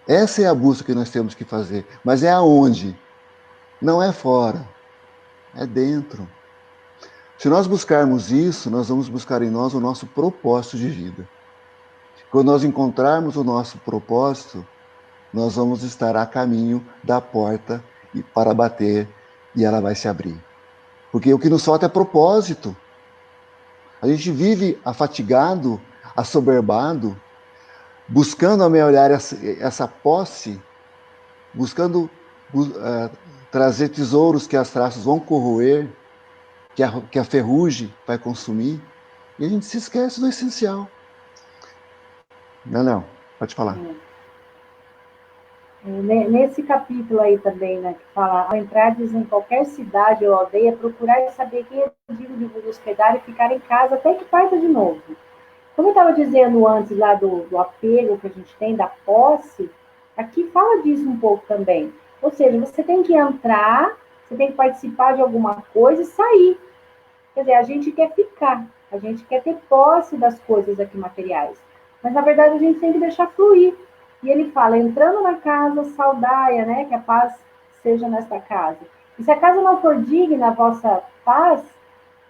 Essa é a busca que nós temos que fazer. Mas é aonde? Não é fora, é dentro. Se nós buscarmos isso, nós vamos buscar em nós o nosso propósito de vida. Quando nós encontrarmos o nosso propósito, nós vamos estar a caminho da porta para bater, e ela vai se abrir. Porque o que nos falta é propósito. A gente vive afatigado, assoberbado, buscando amelhorar essa posse, buscando trazer tesouros que as traças vão corroer, que a ferrugem vai consumir, e a gente se esquece do essencial. Não, pode falar.
Nesse capítulo aí também, né, que fala, ao entrardes em qualquer cidade ou aldeia, procurar saber quem é digno de vos hospedar e ficar em casa até que parta de novo. Como eu estava dizendo antes lá do apego que a gente tem, da posse, aqui fala disso um pouco também. Ou seja, você tem que entrar, você tem que participar de alguma coisa e sair. Quer dizer, a gente quer ficar, a gente quer ter posse das coisas aqui materiais. Mas, na verdade, a gente tem que deixar fluir. E ele fala, entrando na casa, saudai-a, né, que a paz seja nesta casa. E se a casa não for digna, a vossa paz,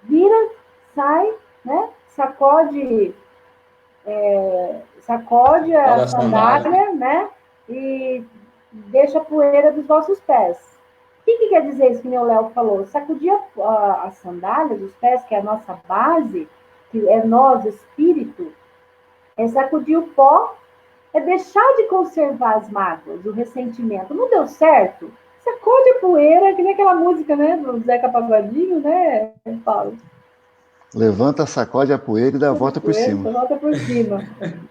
vira, sai, né, sacode a sandália, né, e deixa a poeira dos vossos pés. O que quer dizer isso que o Léo falou? Sacudir a sandália dos pés, que é a nossa base, que é nós, espírito, é sacudir o pó, é deixar de conservar as mágoas, o ressentimento. Não deu certo? Sacode a poeira, que nem aquela música, né, do Zeca Pagodinho, né, Paulo?
Levanta, sacode a poeira e dá a volta por cima.
Volta por cima.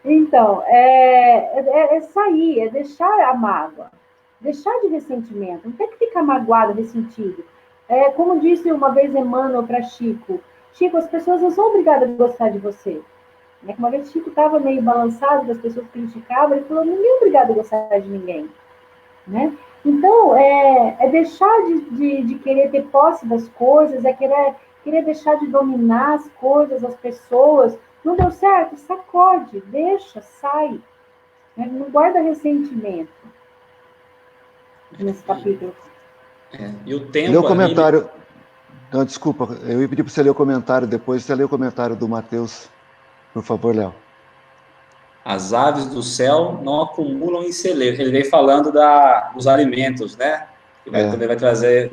Então, é sair, é deixar a mágoa, deixar de ressentimento. Não tem que ficar magoado, ressentido. Como disse uma vez Emmanuel para Chico, Chico, as pessoas não são obrigadas a gostar de você. Uma vez Chico estava meio balançado, as pessoas criticavam, ele falou, ninguém é obrigado a gostar de ninguém. Né? Então, é deixar de querer ter posse das coisas, é querer deixar de dominar as coisas, as pessoas. Não deu certo? Sacode, deixa, sai. Né? Não guarda ressentimento nesse capítulo.
E o tempo...
Lê o comentário... Não, desculpa, eu ia pedir para você ler o comentário depois, você lê o comentário do Mateus. Por favor, Léo.
As aves do céu não acumulam em celeiro. Ele vem falando dos alimentos, né? Quando ele vai trazer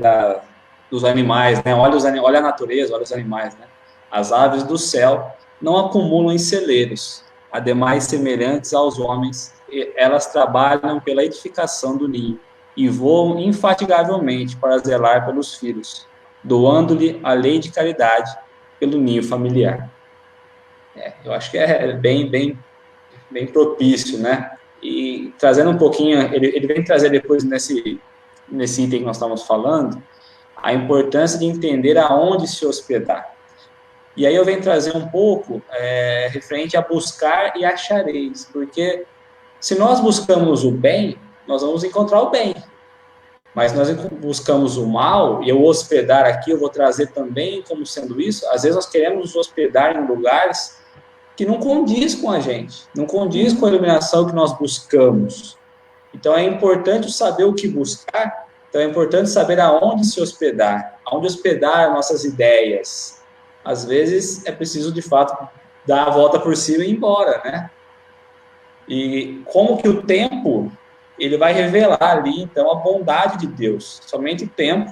dos animais, né? Olha a natureza, olha os animais, né? As aves do céu não acumulam em celeiros, ademais semelhantes aos homens. Elas trabalham pela edificação do ninho e voam infatigavelmente para zelar pelos filhos, doando-lhe a lei de caridade pelo ninho familiar. Eu acho que é bem propício, né? E trazendo um pouquinho, ele vem trazer depois nesse item que nós estamos falando, a importância de entender aonde se hospedar. E aí eu venho trazer um pouco referente a buscar e achareis, porque se nós buscamos o bem, nós vamos encontrar o bem. Mas nós buscamos o mal, e eu hospedar aqui, eu vou trazer também como sendo isso, às vezes nós queremos nos hospedar em lugares que não condiz com a gente, não condiz com a iluminação que nós buscamos. Então, é importante saber o que buscar, então é importante saber aonde se hospedar, aonde hospedar nossas ideias. Às vezes, é preciso, de fato, dar a volta por cima e ir embora, né? E como que o tempo, ele vai revelar ali, então, a bondade de Deus. Somente o tempo,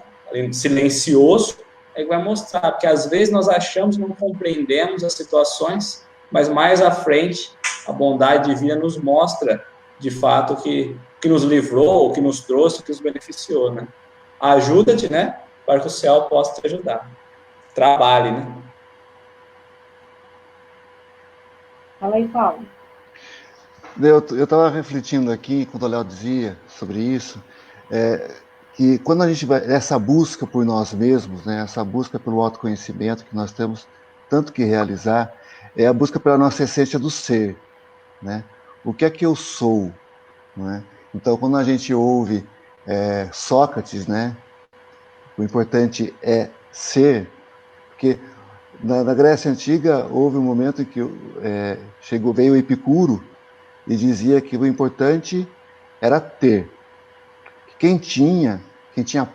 silencioso, é que vai mostrar, porque às vezes nós achamos que não compreendemos as situações, mas mais à frente, a bondade divina nos mostra, de fato, que nos livrou, que nos trouxe, que nos beneficiou, né? Ajuda-te, né? Para que o céu possa te ajudar. Trabalhe, né?
Fala aí, Paulo.
Eu estava refletindo aqui, quando o Léo dizia sobre isso, que quando a gente vai, essa busca por nós mesmos, né, essa busca pelo autoconhecimento que nós temos tanto que realizar, é a busca pela nossa essência do ser, né? O que é que eu sou, né? Então, quando a gente ouve Sócrates, né, o importante é ser, porque na Grécia Antiga houve um momento em que veio Epicuro e dizia que o importante era ter. Quem tinha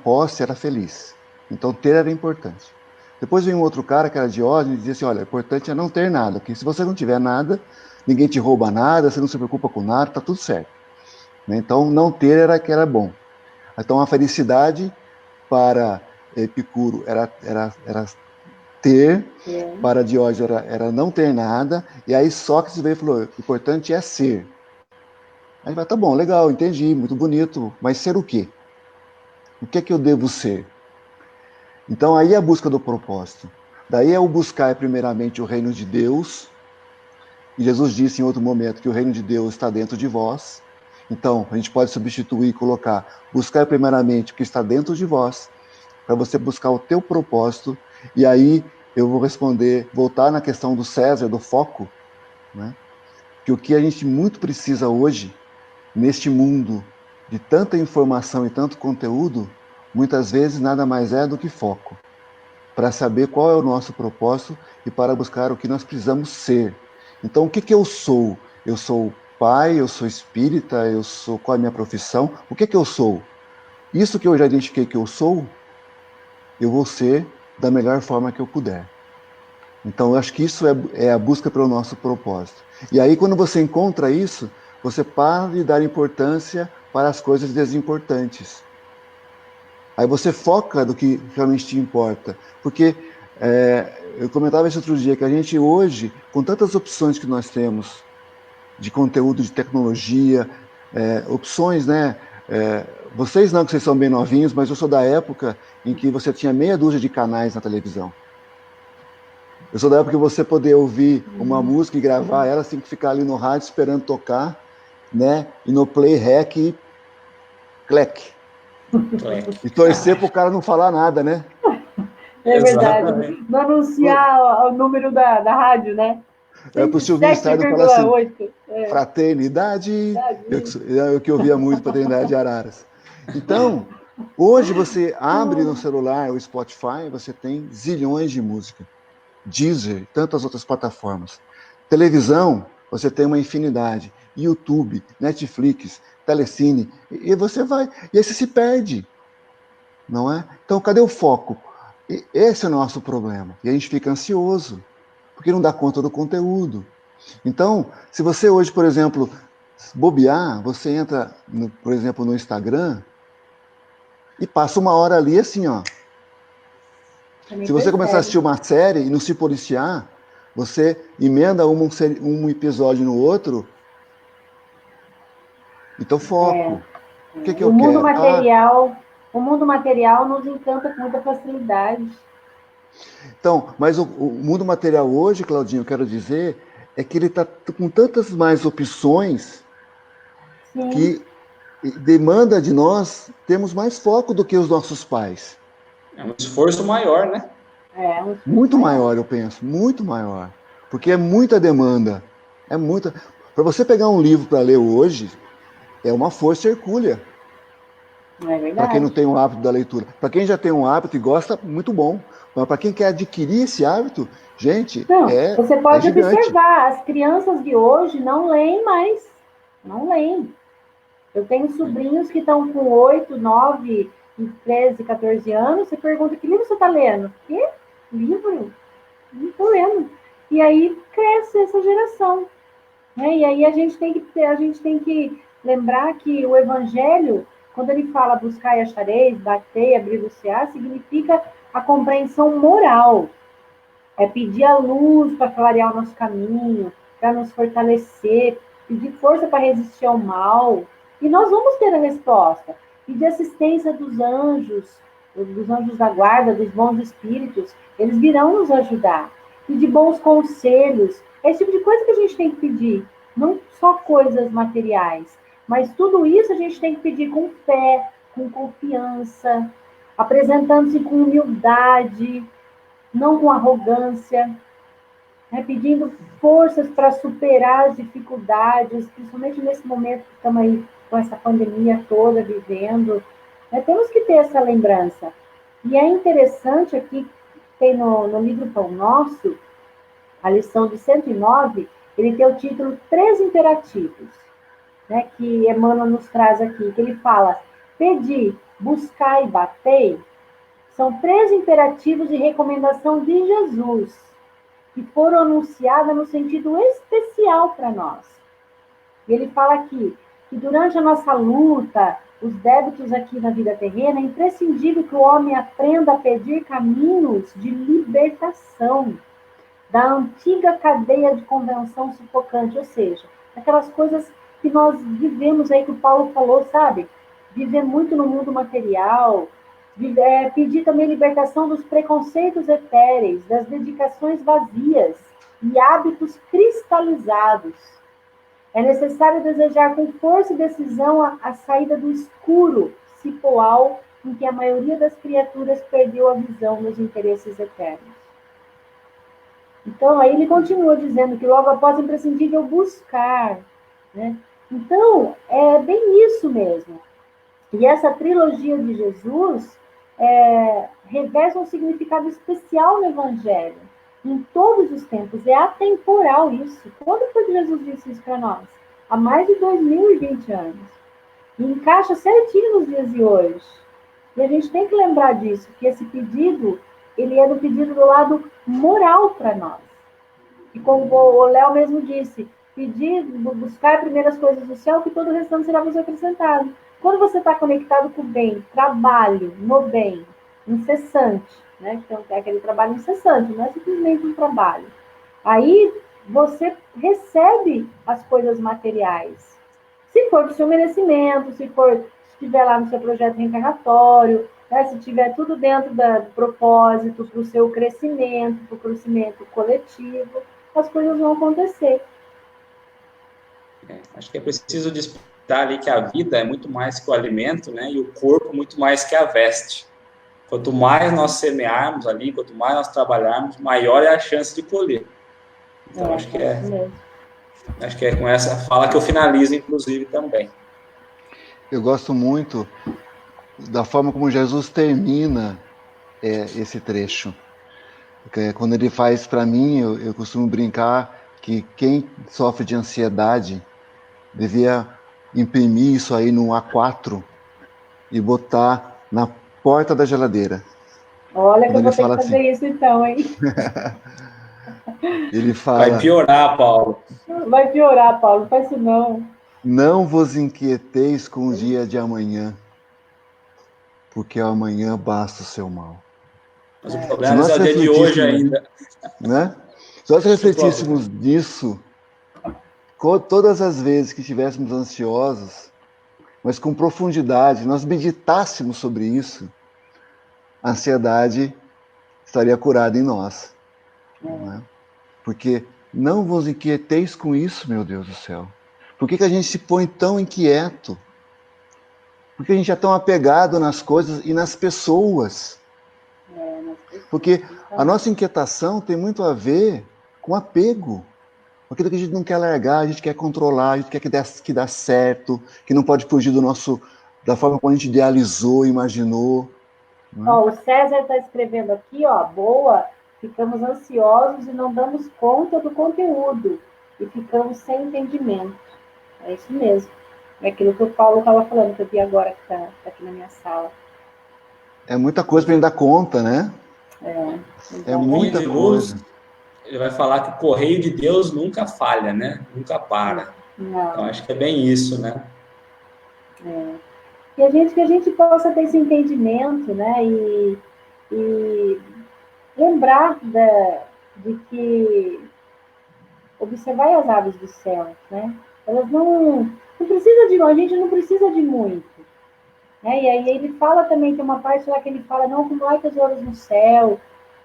posse era feliz. Então ter era importante. Depois veio um outro cara que era Diógenes e dizia assim, olha, o importante é não ter nada, porque se você não tiver nada, ninguém te rouba nada, você não se preocupa com nada, tá tudo certo. Então não ter era que era bom. Então a felicidade para Epicuro era ter, para Diógenes era não ter nada, e aí Sócrates veio e falou, o importante é ser. Aí vai, tá bom, legal, entendi, muito bonito, mas ser o quê? O que é que eu devo ser? Então aí é a busca do propósito. Daí é o buscar primeiramente o reino de Deus, e Jesus disse em outro momento que o reino de Deus está dentro de vós. Então a gente pode substituir e colocar, buscar primeiramente o que está dentro de vós, para você buscar o teu propósito, e aí eu vou responder, voltar na questão do César, do foco, né? Que o que a gente muito precisa hoje, neste mundo de tanta informação e tanto conteúdo, muitas vezes nada mais é do que foco, para saber qual é o nosso propósito e para buscar o que nós precisamos ser. Então, o que que eu sou? Eu sou pai, eu sou espírita, eu sou, qual é a minha profissão? O que que eu sou? Isso que eu já identifiquei que eu sou, eu vou ser da melhor forma que eu puder. Então, eu acho que isso é a busca pelo nosso propósito. E aí, quando você encontra isso, você para de dar importância para as coisas desimportantes. Aí você foca do que realmente te importa. Porque eu comentava isso outro dia, que a gente hoje, com tantas opções que nós temos, de conteúdo, de tecnologia, opções, né? Vocês não, que vocês são bem novinhos, mas eu sou da época em que você tinha meia dúzia de canais na televisão. Eu sou da época que você poder ouvir uma música e gravar ela, você tem que ficar ali no rádio esperando tocar, né? E no play rec e clec. E torcer para o cara não falar nada, né?
É verdade. Não anunciar o número da rádio, né?
Para o Silvinho Stardom falar assim,
7,8.
fraternidade, é o que eu ouvia muito, fraternidade de Araras. Então, hoje você abre no celular o Spotify, você tem zilhões de música. Deezer, tantas outras plataformas. Televisão, você tem uma infinidade. YouTube, Netflix, Telecine, e você vai, e aí você se perde, não é? Então, cadê o foco? E esse é o nosso problema. E a gente fica ansioso, porque não dá conta do conteúdo. Então, se você hoje, por exemplo, bobear, você entra, por exemplo, no Instagram e passa uma hora ali assim, ó. Se você começar a assistir uma série e não se policiar, você emenda um episódio no outro. Então, foco. O que eu quero?
O mundo material nos encanta com muita facilidade.
Então, mas o mundo material hoje, Claudinho, eu quero dizer, é que ele está com tantas mais opções. Sim. Que demanda de nós termos mais foco do que os nossos pais.
É um esforço maior, né?
Muito maior, eu penso, muito maior. Porque é muita demanda. É muita. Para você pegar um livro para ler hoje, é uma força hercúlea.
É verdade.
Para quem não tem o hábito da leitura. Para quem já tem um hábito e gosta, muito bom. Mas para quem quer adquirir esse hábito, gente,
você pode observar, as crianças de hoje não leem mais. Não leem. Eu tenho sobrinhos que estão com 8, 9, 13, 14 anos. Você pergunta, que livro você está lendo? Que livro? Não estou lendo. E aí cresce essa geração. Né? E aí a gente tem que lembrar que o Evangelho, quando ele fala buscar e achareis, bater, abrir-vos-á, significa a compreensão moral. é pedir a luz para clarear o nosso caminho, para nos fortalecer, pedir força para resistir ao mal. E nós vamos ter a resposta. Pedir assistência dos anjos da guarda, dos bons espíritos, eles virão nos ajudar. Pedir bons conselhos. É esse tipo de coisa que a gente tem que pedir. Não só coisas materiais, mas tudo isso a gente tem que pedir com fé, com confiança, apresentando-se com humildade, não com arrogância, né? Pedindo forças para superar as dificuldades, principalmente nesse momento que estamos aí com essa pandemia toda vivendo. Né? Temos que ter essa lembrança. E é interessante aqui, tem no livro Pão Nosso, a lição de 109, ele tem o título Três Imperativos, né, que Emmanuel nos traz aqui, que ele fala: pedir, buscar e bater, são três imperativos de recomendação de Jesus, que foram anunciadas no sentido especial para nós. E ele fala aqui que durante a nossa luta, os débitos aqui na vida terrena, é imprescindível que o homem aprenda a pedir caminhos de libertação da antiga cadeia de convenção sufocante, ou seja, aquelas coisas que nós vivemos aí, que o Paulo falou, sabe? Viver muito no mundo material, pedir também libertação dos preconceitos etéreis, das dedicações vazias e hábitos cristalizados. É necessário desejar com força e decisão a saída do escuro cipoal em que a maioria das criaturas perdeu a visão dos interesses eternos. Então, aí ele continua dizendo que logo após é imprescindível buscar, né? Então, é bem isso mesmo. E essa trilogia de Jesus reveste um significado especial no Evangelho, em todos os tempos. É atemporal isso. Quando foi que Jesus disse isso para nós? Há mais de 2020 anos. E encaixa certinho nos dias de hoje. E a gente tem que lembrar disso, que esse pedido, ele é do pedido do lado moral para nós. E como o Léo mesmo disse, pedir, buscar primeiro as coisas do céu, que todo o restante será vos acrescentado. Quando você está conectado com o bem, trabalho no bem, incessante, né? Então, é aquele trabalho incessante, não é simplesmente um trabalho. Aí você recebe as coisas materiais. Se for do seu merecimento, se estiver lá no seu projeto reencarnatório, né? Se tiver tudo dentro do propósito, para o seu crescimento, para o crescimento coletivo, as coisas vão acontecer.
Acho que é preciso despertar ali que a vida é muito mais que o alimento, né? E o corpo muito mais que a veste. Quanto mais nós semearmos ali, quanto mais nós trabalharmos, maior é a chance de colher. Então, acho que é com essa fala que eu finalizo, inclusive, também.
Eu gosto muito da forma como Jesus termina esse trecho. Quando ele faz, para mim, eu costumo brincar que quem sofre de ansiedade devia imprimir isso aí no A4 e botar na porta da geladeira.
Olha, quando que eu vou ter que fazer assim, isso então, hein?
Ele fala...
Vai piorar, Paulo.
Vai piorar, Paulo, não faz isso não.
Não vos inquieteis com o dia de amanhã, porque amanhã basta o seu mal.
Mas o problema é o dia de hoje ainda.
Né? Se nós refletíssemos nisso, todas as vezes que estivéssemos ansiosos, mas com profundidade, nós meditássemos sobre isso, a ansiedade estaria curada em nós. Né? Porque não vos inquieteis com isso, meu Deus do céu. Por que a gente se põe tão inquieto? Porque a gente é tão apegado nas coisas e nas pessoas. Porque a nossa inquietação tem muito a ver com apego. Com aquilo que a gente não quer largar, a gente quer controlar, a gente quer que dá certo, que não pode fugir da forma como a gente idealizou, imaginou. Né?
Ó, o César está escrevendo aqui, ó, boa, ficamos ansiosos e não damos conta do conteúdo e ficamos sem entendimento. É isso mesmo. É aquilo que o Paulo estava falando, que eu vi agora que está aqui na minha sala.
É muita coisa para a gente dar conta, né? É muita coisa.
Ele vai falar que o correio de Deus nunca falha, né? Nunca para.
Não.
Então, acho que é bem isso, né?
Que a gente possa ter esse entendimento, né? E lembrar de que observai as aves do céu, né? Elas não precisam de, a gente não precisa de muito, né? E aí ele fala também, tem uma parte lá que ele fala, não acumulai tesouros no céu,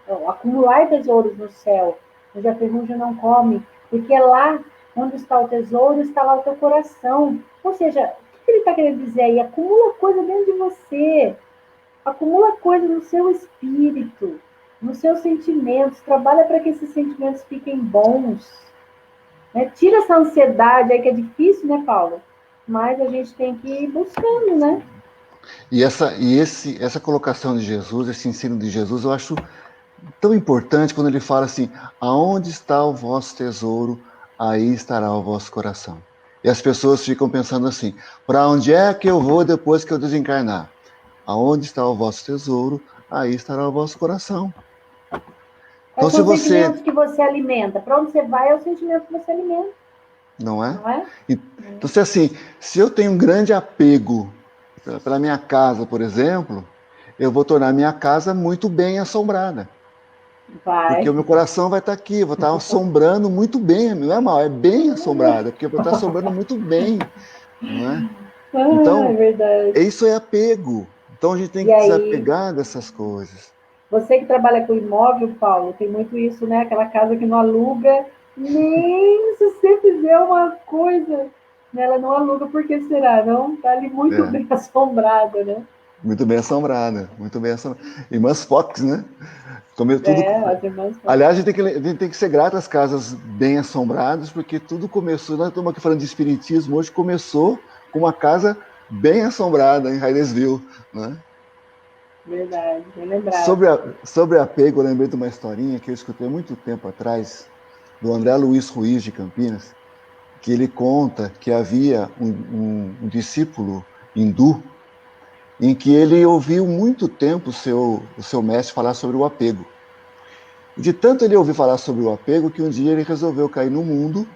não, acumulai tesouros no céu, onde a ferrugem não come, porque lá onde está o tesouro, está lá o teu coração. Ou seja, o que ele está querendo dizer aí? Acumula coisa dentro de você, acumula coisa no seu espírito, nos seus sentimentos, trabalha para que esses sentimentos fiquem bons, né? Tira essa ansiedade aí que é difícil, né, Paulo? Mas a gente tem que ir buscando, né?
E essa colocação de Jesus, esse ensino de Jesus, eu acho tão importante quando ele fala assim: aonde está o vosso tesouro, aí estará o vosso coração. E as pessoas ficam pensando assim: para onde é que eu vou depois que eu desencarnar? Aonde está o vosso tesouro, aí estará o vosso coração. Então,
Quais
se
são os sentimentos
você...
que você alimenta? Para onde você vai é o sentimento que você alimenta.
Não é?
Não é?
Então, se assim, se eu tenho um grande apego pela minha casa, por exemplo, eu vou tornar minha casa muito bem assombrada. Porque
Vai.
o meu coração vai estar aqui, vou estar assombrando muito bem, não é mal, é bem assombrada, porque eu vou estar assombrando muito bem, não é?
Ah, é
Então,
verdade.
isso é apego. Então a gente tem
E
que
aí,
desapegar dessas coisas.
você que trabalha com imóvel, Paulo, tem muito isso, né? Aquela casa que não aluga, nem se você fizer uma coisa, né? Ela não aluga, por que será? Não? Tá ali muito
É,
bem assombrada, né?
muito bem assombrada, muito bem assombrada. Irmãs Fox, né? Comer tudo.
É, as irmãs falam.
Aliás, a gente tem que ser grato às casas bem assombradas, porque tudo começou. Nós estamos aqui falando de espiritismo, hoje começou com uma casa bem assombrada em Hydesville, né?
Verdade, bem lembrado.
Sobre apego, eu lembrei de uma historinha que eu escutei muito tempo atrás, do André Luiz Ruiz de Campinas, que ele conta que havia um discípulo hindu em que ele ouviu muito tempo o seu mestre falar sobre o apego. E de tanto ele ouvir falar sobre o apego, que um dia ele resolveu cair no mundo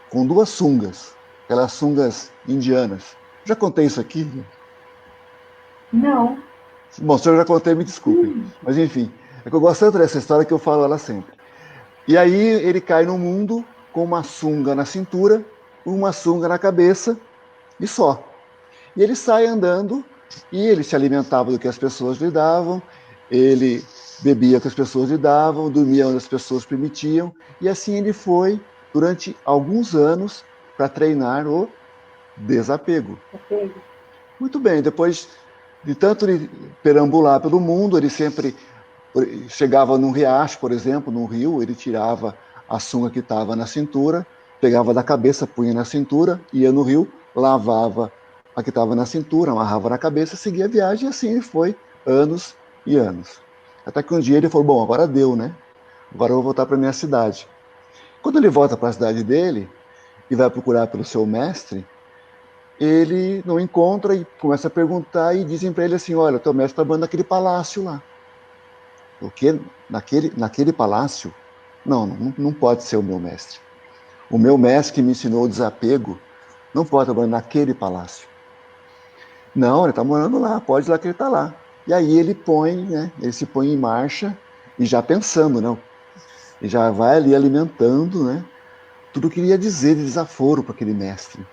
com duas sungas, aquelas sungas indianas. Já contei isso aqui?
Não.
Bom, se eu já contei, me desculpem. Mas enfim, é que eu gosto tanto dessa história que eu falo ela sempre. E aí ele cai no mundo com uma sunga na cintura, uma sunga na cabeça e só. E ele sai andando e ele se alimentava do que as pessoas lhe davam, ele bebia o que as pessoas lhe davam, dormia onde as pessoas permitiam, e assim ele foi durante alguns anos para treinar o desapego.
Apego.
Muito bem, depois de tanto ele perambular pelo mundo, ele sempre chegava num riacho, por exemplo, num rio, ele tirava a sunga que estava na cintura, pegava da cabeça, punha na cintura, ia no rio, lavava a que estava na cintura, amarrava na cabeça, seguia a viagem, e assim ele foi anos e anos. Até que um dia ele falou, bom, agora deu, né? Agora eu vou voltar para minha cidade. Quando ele volta para a cidade dele e vai procurar pelo seu mestre, ele não encontra e começa a perguntar e dizem para ele assim, olha, teu mestre está trabalhando naquele palácio lá. Porque naquele palácio, não pode ser o meu mestre. O meu mestre que me ensinou o desapego não pode trabalhar naquele palácio. Não, ele está morando lá, pode ir lá que ele está lá. E aí ele se põe em marcha e já pensando, né? E já vai ali alimentando, né? Tudo que ele ia dizer de desaforo para aquele mestre.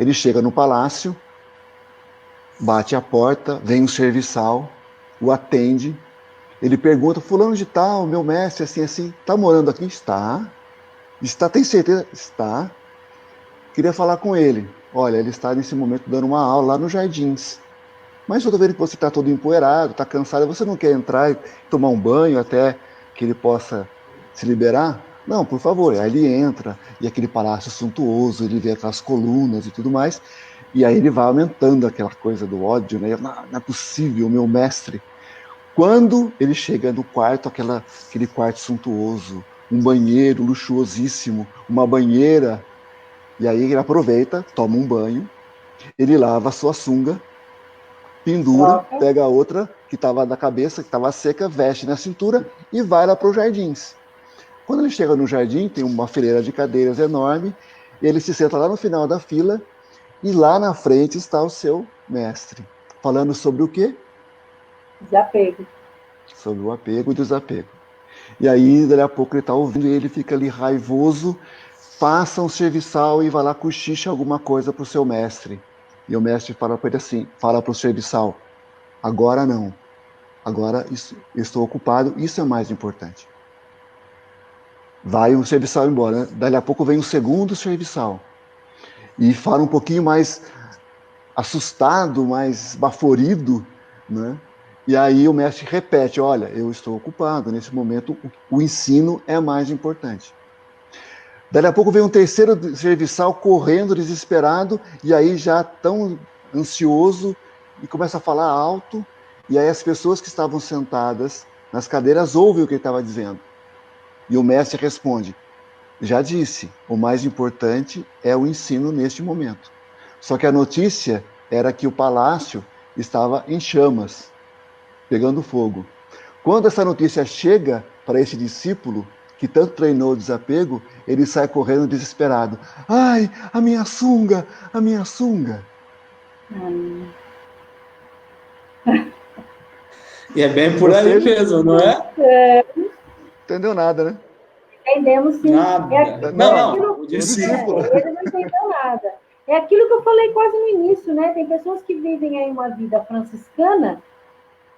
Ele chega no palácio, bate a porta, vem um serviçal, o atende. Ele pergunta, fulano de tal, meu mestre, assim, está morando aqui? Está. Está, tem certeza? Está. Queria falar com ele. Olha, ele está nesse momento dando uma aula lá nos Jardins. Mas eu estou vendo que você está todo empoeirado, está cansado, você não quer entrar e tomar um banho até que ele possa se liberar? Não, por favor. Aí ele entra, e aquele palácio suntuoso, ele vê aquelas colunas e tudo mais, e aí ele vai aumentando aquela coisa do ódio, né? Não é possível, meu mestre. Quando ele chega no quarto, aquele quarto suntuoso, um banheiro luxuosíssimo, uma banheira, e aí ele aproveita, toma um banho, ele lava a sua sunga, pendura,
Troca.
pega a outra que estava na cabeça, que estava seca, veste na cintura e vai lá para os jardins. Quando ele chega no jardim, tem uma fileira de cadeiras enorme, e ele se senta lá no final da fila, e lá na frente está o seu mestre, falando sobre o quê?
Desapego.
Sobre o apego e desapego. E aí, dali a pouco, ele está ouvindo e ele fica ali raivoso, passa um serviçal e vai lá cochicha alguma coisa para o seu mestre. E o mestre fala para ele assim, fala para o serviçal, agora não, agora estou ocupado, isso é mais importante. Vai um serviçal embora, né? Dali a pouco vem um segundo serviçal e fala um pouquinho mais assustado, mais baforido, né? E aí o mestre repete, olha, eu estou ocupado, nesse momento o ensino é mais importante. Dali a pouco vem um terceiro serviçal correndo, desesperado, e aí já tão ansioso, e começa a falar alto, e aí as pessoas que estavam sentadas nas cadeiras ouvem o que ele estava dizendo. E o mestre responde, já disse, o mais importante é o ensino neste momento. Só que a notícia era que o palácio estava em chamas, pegando fogo. Quando essa notícia chega para esse discípulo, que tanto treinou o desapego, ele sai correndo desesperado. Ai, a minha sunga, a minha sunga.
E é bem por aí mesmo, não é?
Entendeu nada, né?
Entendemos sim.
Nada. Não, o discípulo.
Ele não entendeu nada. É aquilo que eu falei quase no início, né? Tem pessoas que vivem aí uma vida franciscana,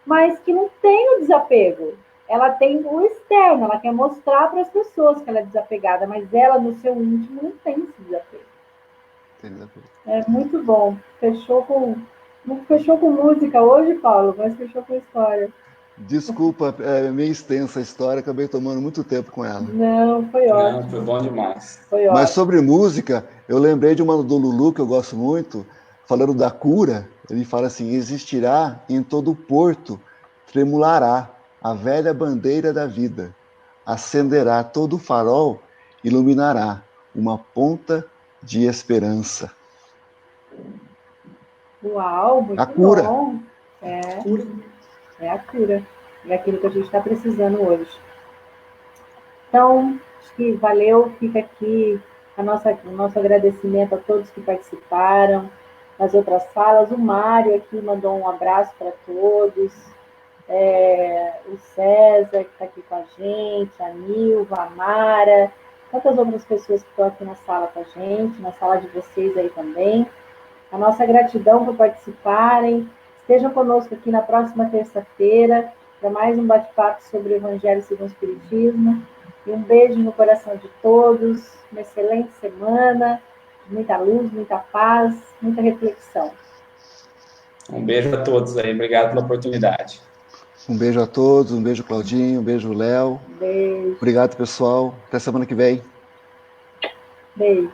mas que não tem o desapego. Ela tem o externo, ela quer mostrar para as pessoas que ela é desapegada, mas ela, no seu íntimo, não tem esse desapego. É muito bom. Não fechou com música hoje, Paulo, mas fechou com história.
Desculpa, é meio extensa a história, acabei tomando muito tempo com ela.
Não, foi ótimo.
Não, foi bom demais.
Foi ótimo.
Mas sobre música, eu lembrei de uma do Lulu que eu gosto muito, falando da cura. Ele fala assim, existirá em todo o porto, tremulará a velha bandeira da vida, acenderá todo o farol, iluminará uma ponta de esperança.
Uau, muito
a cura.
Bom. É a cura. É aquilo que a gente está precisando hoje. Então, acho que valeu. Fica aqui o nosso agradecimento a todos que participaram nas outras salas. O Mário aqui mandou um abraço para todos. O César, que está aqui com a gente, a Nilva, a Mara, tantas outras pessoas que estão aqui na sala com a gente, na sala de vocês aí também. A nossa gratidão por participarem. Estejam conosco aqui na próxima terça-feira para mais um bate-papo sobre o Evangelho segundo o Espiritismo. E um beijo no coração de todos. Uma excelente semana. Muita luz, muita paz, muita reflexão.
Um beijo a todos aí. Obrigado pela oportunidade.
Um beijo a todos. Um beijo, Claudinho. Um beijo, Léo.
Beijo.
Obrigado, pessoal. Até semana que vem.
Beijo.